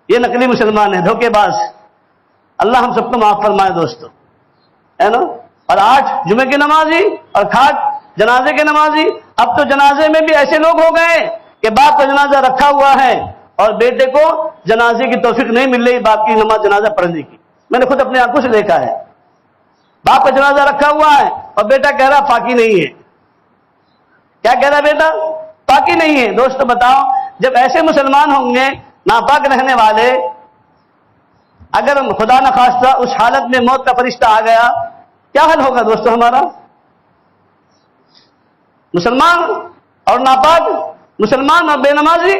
یہ نقلی مسلمان ہے، دھوکے باز. اللہ ہم سب کو معاف فرمائے دوستو، ہے نا. اور آج جمعے کی نمازی اور کھاٹ جنازے کے نمازی. اب تو جنازے میں بھی ایسے لوگ ہو گئے کہ باپ کا جنازہ رکھا ہوا ہے اور بیٹے کو جنازے کی توفیق نہیں مل رہی باپ کی نماز جنازہ پڑھنے کی. میں نے خود اپنے آنکھوں سے دیکھا ہے. باپ کا جنازہ رکھا ہوا ہے اور بیٹا کہہ رہا پاکی نہیں ہے. کیا کہہ رہا بیٹا؟ پاکی نہیں ہے. دوستو بتاؤ، جب ایسے مسلمان ہوں گے ناپاک رہنے والے، اگر خدا نخواستہ اس حالت میں موت کا فرشتہ آ گیا کیا حل ہوگا دوستو ہمارا؟ مسلمان اور ناپاک، مسلمان اور بے نمازی.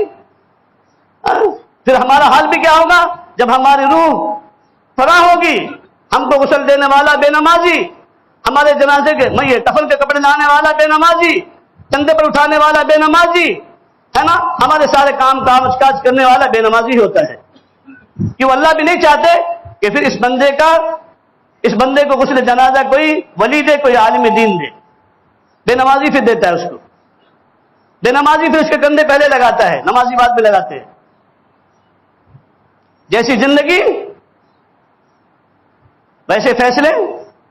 پھر ہمارا حال بھی کیا ہوگا جب ہماری روح فنا ہوگی؟ ہم کو غسل دینے والا بے نمازی، ہمارے جنازے کے کفن کے کپڑے لانے والا بے نمازی، کندھے پر اٹھانے والا بے نمازی، ہے نا، ہمارے سارے کام کاج کرنے والا بے نمازی ہوتا ہے. کیوں اللہ بھی نہیں چاہتے کہ پھر اس بندے کو غسل جنازہ کوئی ولی دے، کوئی عالم دین دے. بے نمازی پھر دیتا ہے اس کو. بے نمازی پھر اس کے کندھے پہلے لگاتا ہے، نمازی بعد میں لگاتے ہیں. جیسی زندگی ویسے فیصلے،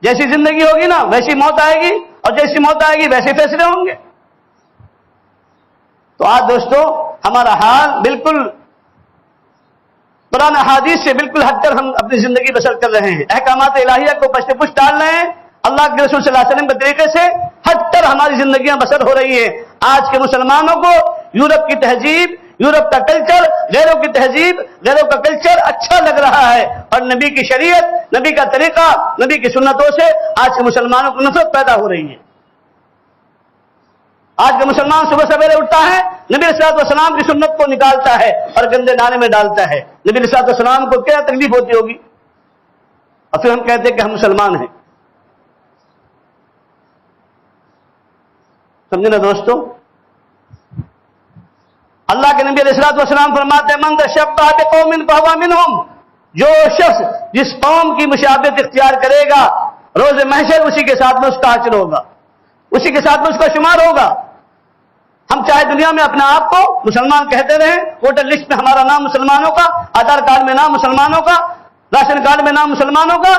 جیسی زندگی ہوگی نا ویسی موت آئے گی، اور جیسی موت آئے گی ویسے فیصلے ہوں گے. تو آج دوستو ہمارا حال بالکل قرآن احادیث سے بالکل ہٹ کر ہم اپنی زندگی بسر کر رہے ہیں. احکامات الہیہ کو پشت پش ڈال رہے ہیں. اللہ کے رسول صلی اللہ علیہ وسلم کے طریقے سے ہٹ کر ہماری زندگیاں بسر ہو رہی ہیں. آج کے مسلمانوں کو یورپ کی تہذیب، یورپ کا کلچر، غیروں کی تہذیب، غیروں کا کلچر اچھا لگ رہا ہے، اور نبی کی شریعت، نبی کا طریقہ، نبی کی سنتوں سے آج کے مسلمانوں کو نفرت پیدا ہو رہی ہے. آج کا مسلمان صبح سویرے اٹھتا ہے، نبی علیہ الصلوۃ والسلام کی سنت کو نکالتا ہے اور گندے نالے میں ڈالتا ہے. نبی علیہ الصلوۃ والسلام کو کیا تکلیف ہوتی ہوگی، اور پھر ہم کہتے ہیں کہ ہم مسلمان ہیں. سمجھے نا دوستو؟ اللہ کے نبی علیہ الصلوۃ والسلام فرماتے ہیں من تشبہ بقوم فہو منہم، جو شخص جس قوم کی مشابہت اختیار کرے گا روز محشر اسی کے ساتھ میں اس کا حشر ہوگا، اسی کے ساتھ میں اس کا شمار ہوگا. ہم چاہے دنیا میں اپنے آپ کو مسلمان کہتے رہیں، ووٹر لسٹ میں ہمارا نام مسلمانوں کا، آدھار کارڈ میں نام مسلمانوں کا، راشن کارڈ میں نام مسلمانوں کا،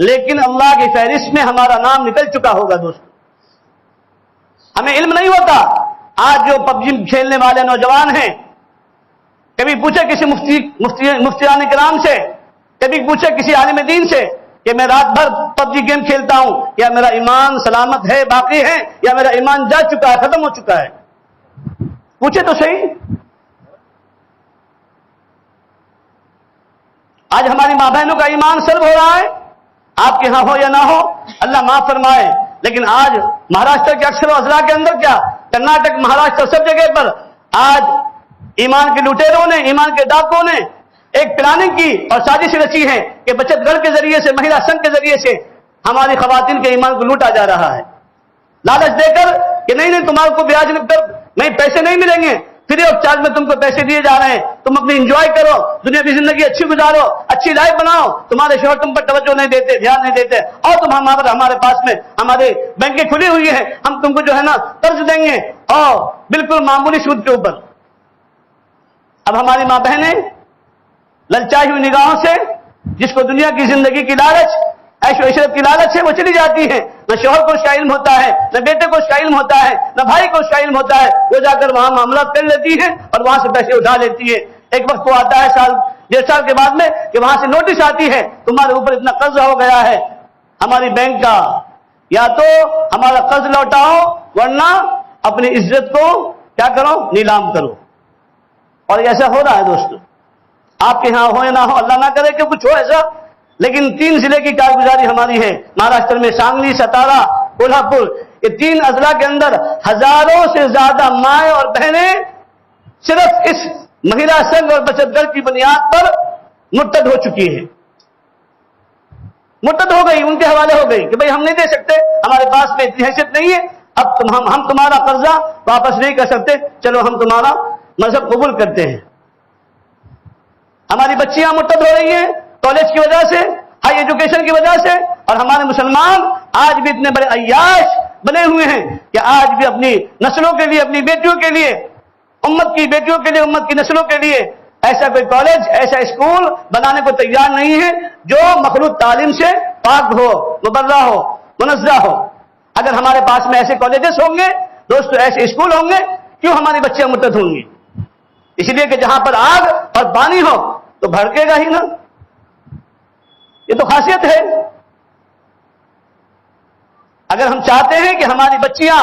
لیکن اللہ کی فہرست میں ہمارا نام نکل چکا ہوگا. دوستو ہمیں علم نہیں ہوتا. آج جو پب جی کھیلنے والے نوجوان ہیں، کبھی پوچھے کسی مفتیان کرام سے، کبھی پوچھے کسی عالم دین سے کہ میں رات بھر پب جی گیم کھیلتا ہوں، یا میرا ایمان سلامت ہے، باقی ہے، یا میرا ایمان جا چکا ہے، ختم ہو چکا ہے؟ پوچھے تو صحیح. آج ہماری ماں بہنوں کا ایمان سلب ہو رہا ہے. آپ کے ہاں ہو یا نہ ہو اللہ معاف فرمائے، لیکن آج مہاراشٹر کے اکثر اضلاع کے اندر، کیا کرناٹک، مہاراشٹر، سب جگہ پر آج ایمان کے لٹیروں نے، ایمان کے ڈاکوں نے ایک پلاننگ کی اور سازش رچی ہے کہ بچت گھر کے ذریعے سے، مہیلا سنگھ کے ذریعے سے ہماری خواتین کے ایمان کو لوٹا جا رہا ہے. لالچ دے کر کہ نہیں تمہارے کو بیاج پر نہیں پیسے نہیں ملیں گے، فری آف چارج میں تم کو پیسے دیے جا رہے ہیں، تم اپنی انجوائے کرو، دنیا کی زندگی اچھی گزارو، اچھی لائف بناؤ. تمہارے شوہر تم پر توجہ نہیں دیتے، دھیان نہیں دیتے، اور تم ہمارے پاس میں ہمارے بینکیں کھلی ہوئی ہیں، ہم تم کو جو ہے نا قرض دیں گے اور بالکل معمولی سود کے اوپر. اب ہماری ماں بہنیں للچائی ہوئی نگاہوں سے، جس کو دنیا کی زندگی کی لالچ، عیش و عشرت کی لالچ ہے، وہ چلی جاتی ہیں. نہ شوہر کو اس کا علم ہوتا ہے، نہ بیٹے کو اس کا علم ہوتا ہے، نہ بھائی کو اس کا علم ہوتا ہے. وہ جا کر وہاں معاملات کر لیتی ہیں اور وہاں سے پیسے اٹھا لیتی ہے. ایک وقت وہ آتا ہے سال 1.5 سال کے بعد میں کہ وہاں سے نوٹس آتی ہے تمہارے اوپر اتنا قرض ہو گیا ہے ہماری بینک کا، یا تو ہمارا قرض لوٹاؤ ورنہ اپنی عزت کو کیا کرو، نیلام کرو. اور ایسا ہو رہا ہے دوستو. آپ کے ہاں ہو یا نہ ہو، اللہ نہ کرے کہ کچھ ہو ایسا، لیکن 3 ضلع کی کارگزاری ہماری ہے مہاراشٹر میں، سانگلی، ستارا، کولہا پور. یہ 3 اضلاع کے اندر ہزاروں سے زیادہ مائیں اور بہنیں صرف اس مہیلا سنگھ اور بچت گھر کی بنیاد پر مرتد ہو چکی ہیں. مرتد ہو گئی، ان کے حوالے ہو گئی کہ بھئی ہم نہیں دے سکتے، ہمارے پاس میں اتنی حیثیت نہیں ہے، اب ہم تمہارا قرضہ واپس نہیں کر سکتے، چلو ہم تمہارا مذہب قبول کرتے ہیں۔ ہماری بچیاں مرتد ہو رہی ہیں کالج کی وجہ سے، ہائی ایجوکیشن کی وجہ سے، اور ہمارے مسلمان آج بھی اتنے بڑے عیاش بنے ہوئے ہیں کہ آج بھی اپنی نسلوں کے لیے، اپنی بیٹیوں کے لیے، امت کی بیٹیوں کے لیے، امت کی نسلوں کے لیے ایسا کوئی کالج، ایسا اسکول بنانے کو تیار نہیں ہے جو مخلوط تعلیم سے پاک ہو، مبرہ ہو، منزہ ہو۔ اگر ہمارے پاس میں ایسے کالجز ہوں گے دوستو، ایسے اسکول ہوں گے، کیوں ہماری بچیاں مرتد ہوں گی؟ اس لیے کہ جہاں پر آگ اور پانی ہو تو بھڑکے گا ہی نا، یہ تو خاصیت ہے۔ اگر ہم چاہتے ہیں کہ ہماری بچیاں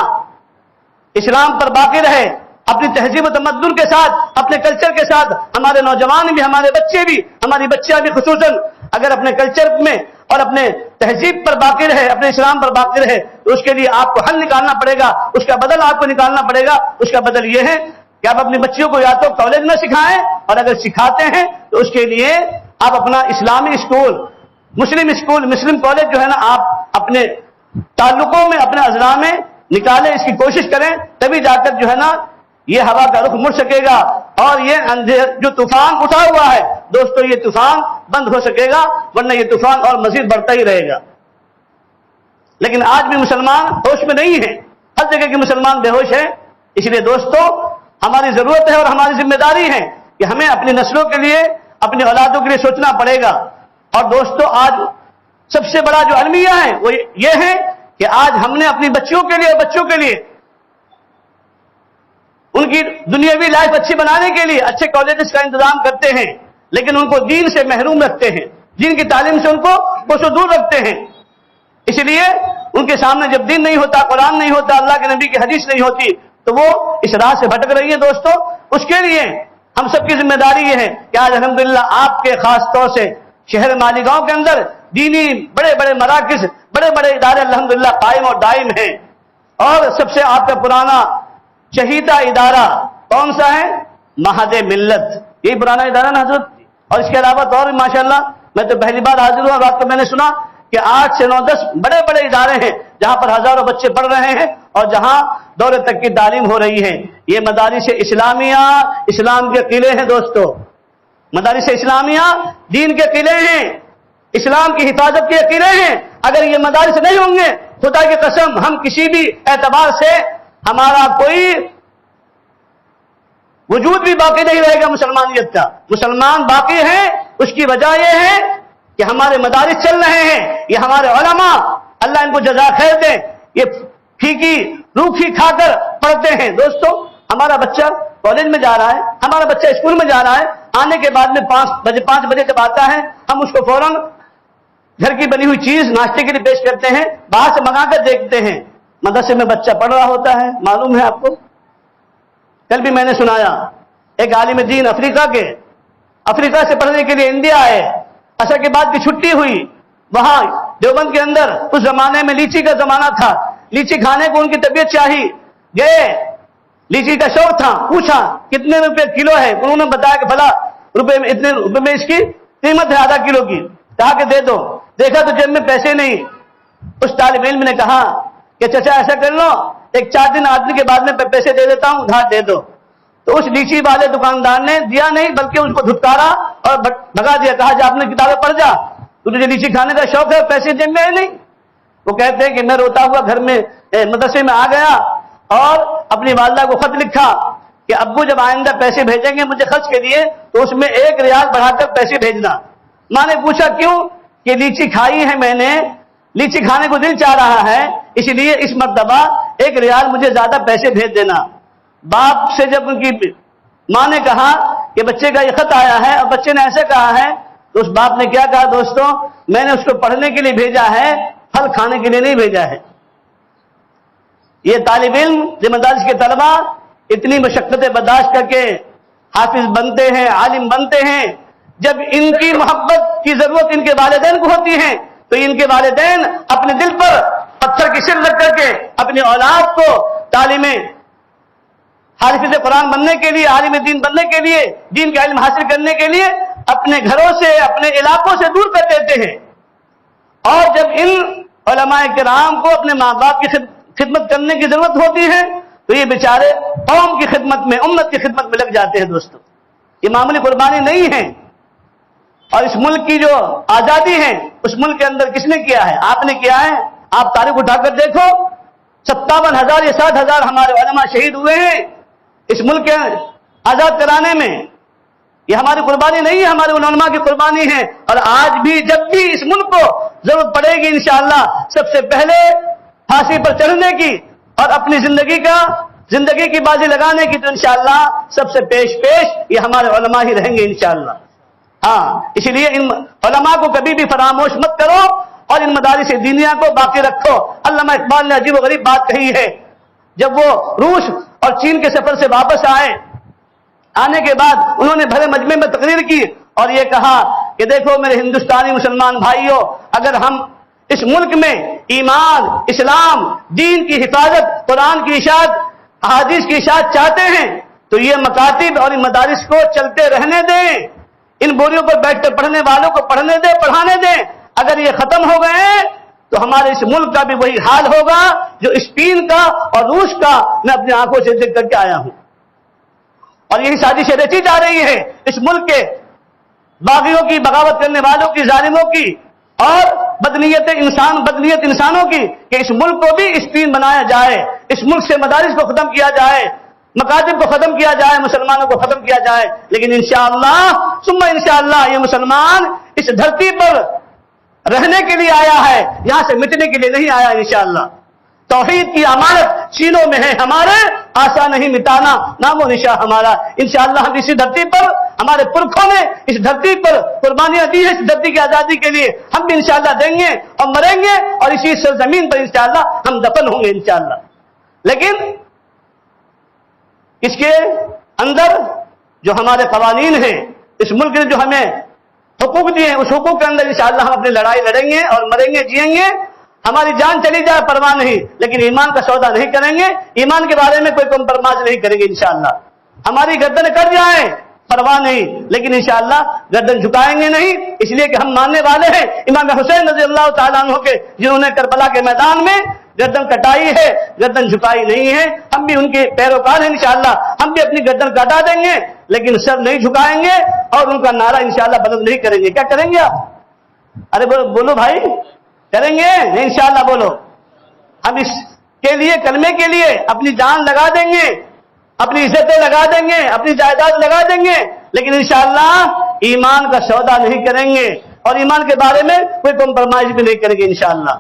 اسلام پر باقی رہے، اپنی تہذیب و تمدن کے ساتھ، اپنے کلچر کے ساتھ، ہمارے نوجوان بھی، ہمارے بچے بھی، ہماری بچیاں بھی خصوصاً اگر اپنے کلچر میں اور اپنے تہذیب پر باقی رہے، اپنے اسلام پر باقی رہے، تو اس کے لیے آپ کو حل نکالنا پڑے گا، اس کا بدل آپ کو نکالنا پڑے گا۔ اس کا بدل یہ ہے کہ آپ اپنی بچیوں کو یا تو کالج میں سکھائیں، اور اگر سکھاتے ہیں تو اس کے لیے آپ اپنا اسلامی اسکول، مسلم کالج جو ہے نا، آپ اپنے تعلقوں میں، اپنے اضلاع میں نکالیں، اس کی کوشش کریں، تبھی جا کر جو ہے نا یہ ہوا کا رخ مڑ سکے گا، اور یہ جو طوفان اٹھا ہوا ہے دوستو، یہ طوفان بند ہو سکے گا، ورنہ یہ طوفان اور مزید بڑھتا ہی رہے گا۔ لیکن آج بھی مسلمان ہوش میں نہیں ہیں، ہر جگہ کے مسلمان بے ہوش ہیں۔ اس لیے دوستو ہماری ضرورت ہے اور ہماری ذمہ داری ہے کہ ہمیں اپنی نسلوں کے لیے، اپنی اولادوں کے لیے سوچنا پڑے گا۔ اور دوستو آج سب سے بڑا جو المیہ ہے وہ یہ ہے کہ آج ہم نے اپنی بچیوں کے لیے اور بچوں کے لیے ان کی دنیاوی لائف اچھی بنانے کے لیے اچھے کالجز کا انتظام کرتے ہیں، لیکن ان کو دین سے محروم رکھتے ہیں، دین کی تعلیم سے ان کو کوسوں دور رکھتے ہیں۔ اس لیے ان کے سامنے جب دین نہیں ہوتا، قرآن نہیں ہوتا، اللہ کے نبی کی حدیث نہیں ہوتی، تو وہ اس راہ سے بھٹک رہی ہے۔ دوستو اس کے لیے ہم سب کی ذمہ داری یہ ہے کہ آج الحمدللہ آپ کے خاص طور سے شہر مالیگاؤں کے اندر دینی بڑے بڑے مراکز، بڑے بڑے ادارے الحمدللہ قائم اور دائم ہیں۔ اور سب سے آپ کا پرانا چہیتا ادارہ کون سا ہے؟ مہد ملت، یہی پرانا ادارہ نا حضرت۔ اور اس کے علاوہ تو اور ماشاءاللہ، میں تو پہلی بار حاضر ہوا، رات کو میں نے سنا کہ 8 سے 9 10 بڑے بڑے ادارے ہیں جہاں پر ہزاروں بچے پڑھ رہے ہیں اور جہاں دورے تک کی تعلیم ہو رہی ہے۔ یہ مدارس اسلامیہ اسلام کے قلعے ہیں دوستو، مدارس اسلامیہ دین کے قلعے ہیں، اسلام کی حفاظت کے قلعے ہیں۔ اگر یہ مدارس نہیں ہوں گے، خدا کی قسم ہم کسی بھی اعتبار سے ہمارا کوئی وجود بھی باقی نہیں رہے گا مسلمانیت کا۔ مسلمان باقی ہیں، اس کی وجہ یہ ہے کہ ہمارے مدارس چل رہے ہیں، یہ ہمارے علماء، اللہ ان کو جزا خیر دے، یہ پھیکی روکھی کھا کر پڑھتے ہیں۔ دوستو ہمارا بچہ کالج میں جا رہا ہے، ہمارا بچہ اسکول میں جا رہا ہے، آنے کے بعد میں 5 بجے جب آتا ہے، ہم اس کو فوراً گھر کی بنی ہوئی چیز ناشتے کے لیے پیش کرتے ہیں، باہر سے منگا کر دیکھتے ہیں، مدرسے میں بچہ پڑھ رہا ہوتا ہے۔ معلوم ہے آپ کو، کل بھی میں نے سنایا ایک عالم دین افریقہ سے پڑھنے کے لیے انڈیا آئے، عصر کے بعد کی چھٹی ہوئی، وہاں دیوبند کے اندر اس زمانے میں لیچی کا زمانہ تھا، لیچی کھانے کو ان کی طبیعت چاہی، گئے، لیچی کا شوق تھا، پوچھا کتنے روپے کلو ہے، انہوں نے بتایا کہ بھلا روپے میں اتنے روپے میں اس کی قیمت ہے ½ کلو کی، کہا کہ دے دو، دیکھا تو جیب میں پیسے نہیں۔ اس طالب علم نے کہا کہ چچا ایسا کر لو، ایک 4 دن آدمی کے بعد میں پیسے دے دیتا ہوں، ادھار دے دو۔ تو اس لیچی والے دکاندار نے دیا نہیں، بلکہ اس کو دھتکارا اور بھگا دیا، کہا جا اپنے کتابیں پڑھ جا، تجھے لیچی کھانے کا شوق ہے، پیسے جیب میں ہے نہیں۔ وہ کہتے ہیں کہ میں روتا ہوا گھر میں مدرسے میں آ گیا اور اپنی والدہ کو خط لکھا کہ ابو جب آئندہ پیسے بھیجیں گے مجھے خرچ کے لیے تو اس میں 1 ریال بڑھا کر پیسے بھیجنا۔ ماں نے پوچھا کیوں؟ کہ لیچی کھائی ہے میں نے، لیچی کھانے کو دل چاہ رہا ہے، اس لیے اس مرتبہ 1 ریال مجھے زیادہ پیسے بھیج دینا۔ باپ سے جب ان کی ماں نے کہا کہ بچے کا یہ خط آیا ہے اور بچے نے ایسے کہا ہے، تو اس باپ نے کیا کہا دوستو، میں نے اس کو پڑھنے کے لیے بھیجا ہے، پھل کھانے کے لیے نہیں بھیجا ہے۔ یہ طالب علم، ذمہ داری کے طلبہ اتنی مشقتیں برداشت کر کے حافظ بنتے ہیں، عالم بنتے ہیں، جب ان کی محبت کی ضرورت ان کے والدین کو ہوتی ہے تو ان کے والدین اپنے دل پر پتھر کی سر رکھ کر کے اپنی اولاد کو تعلیم حافظ قرآن بننے کے لیے، عالم دین بننے کے لیے، دین کا علم حاصل کرنے کے لیے اپنے گھروں سے، اپنے علاقوں سے دور کر دیتے ہیں۔ اور جب ان علماء کرام کو اپنے ماں باپ کی خدمت کرنے کی ضرورت ہوتی ہے تو یہ بیچارے قوم کی خدمت میں، امت کی خدمت میں لگ جاتے ہیں۔ دوستو، یہ معمولی قربانی نہیں ہے۔ اور اس ملک کی جو آزادی ہے اس ملک کے اندر کس نے کیا ہے؟ آپ نے کیا ہے۔ آپ تاریخ اٹھا کر دیکھو، 57,000 یا 60,000 ہمارے علماء شہید ہوئے ہیں اس ملک کے آزاد کرانے میں۔ یہ ہماری قربانی نہیں ہے، ہمارے علماء کی قربانی ہے۔ اور آج بھی جب بھی اس ملک کو ضرورت پڑے گی انشاءاللہ سب سے پہلے پھانسی پر چڑھنے کی اور اپنی زندگی کی بازی لگانے کی تو انشاءاللہ سب سے پیش یہ ہمارے علماء ہی رہیں گے انشاءاللہ۔ ہاں، اس لیے ان علماء کو کبھی بھی فراموش مت کرو اور ان مدارس دینیہ کو باقی رکھو۔ علامہ اقبال نے عجیب و غریب بات کہی ہے، جب وہ روس اور چین کے سفر سے واپس آنے کے بعد انہوں نے بھرے مجمع میں تقریر کی اور یہ کہا کہ دیکھو میرے ہندوستانی مسلمان بھائیوں، اگر ہم اس ملک میں ایمان، اسلام، دین کی حفاظت، قرآن کی اشاعت، احادیث کی اشاعت چاہتے ہیں تو یہ مکاتب اور ان مدارس کو چلتے رہنے دیں، ان بوریوں پر بیٹھ کر پڑھنے والوں کو پڑھنے دیں، پڑھانے دیں۔ اگر یہ ختم ہو گئے تو ہمارے اس ملک کا بھی وہی حال ہوگا جو اسپین کا اور روس کا میں اپنی آنکھوں سے دیکھ کر کے آیا ہوں۔ اور یہی سازشیں رچی جا رہی ہے اس ملک کے باغیوں کی، بغاوت کرنے والوں کی، ظالموں کی اور بدنیت انسانوں کی کہ اس ملک کو بھی اسپین بنایا جائے، اس ملک سے مدارس کو ختم کیا جائے، مکاتب کو ختم کیا جائے، مسلمانوں کو ختم کیا جائے۔ لیکن انشاءاللہ ثم انشاءاللہ یہ مسلمان اس دھرتی پر رہنے کے لیے آیا ہے، یہاں سے مٹنے کے لیے نہیں آیا انشاءاللہ۔ توحید کی امانت سینوں میں ہے ہمارے، آسان نہیں مٹانا نام و نشان ہمارا۔ انشاءاللہ ہم اسی دھرتی پر، ہمارے پرکھوں نے اس دھرتی پر قربانیاں دی ہے اس دھرتی کی آزادی کے لیے، ہم بھی انشاءاللہ دیں گے اور مریں گے اور اسی سرزمین پر انشاءاللہ ہم دفن ہوں گے انشاءاللہ۔ لیکن اس کے اندر جو ہمارے قوانین ہیں، اس ملک نے جو ہمیں حقوق دیے ہیں، اس حقوق کے اندر انشاءاللہ ہم اپنی لڑائی لڑیں گے اور مریں گے، جئیں گے۔ ہماری جان چلی جائے پرواہ نہیں، لیکن ایمان کا سودا نہیں کریں گے، ایمان کے بارے میں کوئی کمپرمائز نہیں کریں گے انشاءاللہ۔ ہماری گردن کٹ جائے پرواہ نہیں، لیکن انشاءاللہ گردن جھکائیں گے نہیں، اس لیے کہ ہم ماننے والے ہیں امام حسین رضی اللہ تعالیٰ عنہ کے، جنہوں نے کربلا کے میدان میں گردن کٹائی ہے، گردن جھکائی نہیں ہے۔ ہم بھی ان کے پیروکار ہیں انشاءاللہ، ہم بھی اپنی گردن کٹا دیں گے لیکن سر نہیں جھکائیں گے اور ان کا نعرہ انشاءاللہ بلند نہیں کریں گے۔ کیا کریں گے آپ؟ ارے بولو بھائی، کریں گے نہیں انشاءاللہ؟ بولو۔ ہم اس کے لیے، کلمے کے لیے اپنی جان لگا دیں گے، اپنی عزتیں لگا دیں گے، اپنی جائیداد لگا دیں گے، لیکن انشاءاللہ ایمان کا سودا نہیں کریں گے اور ایمان کے بارے میں کوئی کمپرمائز بھی نہیں کریں گے انشاءاللہ۔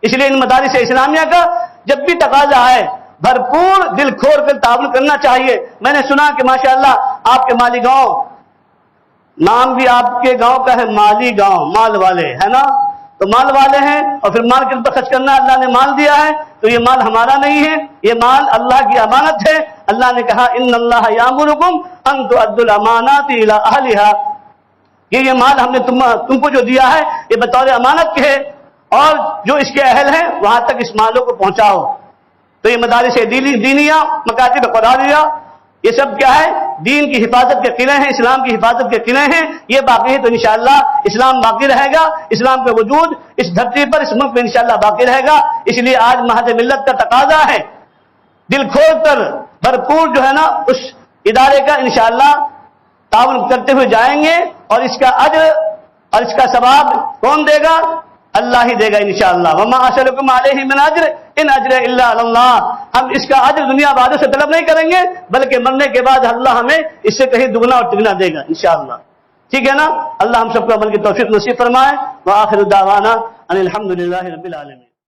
اس لیے ان مدارس اسلامیہ کا جب بھی تقاضا ہے بھرپور دل کھول کر تعاون کرنا چاہیے۔ میں نے سنا کہ ماشاءاللہ آپ کے مالی گاؤں، نام بھی آپ کے گاؤں کا ہے مالی گاؤں، مال والے ہے نا، تو مال والے ہیں اور پھر مال کے اوپر خرچ کرنا، اللہ نے مال دیا ہے تو یہ مال ہمارا نہیں ہے، یہ مال اللہ کی امانت ہے۔ اللہ نے کہا ان اللہ یامرکم ان تؤدوا الامانات الی اہلھا، یہ مال ہم نے تم کو جو دیا ہے یہ بطور امانت کے ہے اور جو اس کے اہل ہیں وہاں تک اس مالوں کو پہنچاؤ۔ تو یہ مدارس دینیہ، مکاتب قرآنیہ، یہ سب کیا ہے؟ دین کی حفاظت کے قلعے ہیں، اسلام کی حفاظت کے قلعے ہیں، یہ باقی ہے تو انشاءاللہ اسلام باقی رہے گا، اسلام کا وجود اس دھرتی پر، اس ملک میں انشاءاللہ باقی رہے گا۔ اس لیے آج مہد ملت کا تقاضا ہے دل کھول کر بھرپور جو ہے نا اس ادارے کا انشاءاللہ تعاون کرتے ہوئے جائیں گے اور اس کا اجر اور اس کا ثواب کون دے گا؟ اللہ ہی دے گا انشاءاللہ۔ وما اسألکم علیہ من اجر ان اجر الا علی اللہ، ہم اس کا اجر دنیا والوں سے طلب نہیں کریں گے بلکہ مرنے کے بعد اللہ ہمیں اس سے کہیں دگنا اور تگنا دے گا انشاءاللہ۔ ٹھیک ہے نا؟ اللہ ہم سب کو عمل کی توفیق نصیب فرمائے۔ وآخر دعوانا ان الحمد للہ رب العالمین۔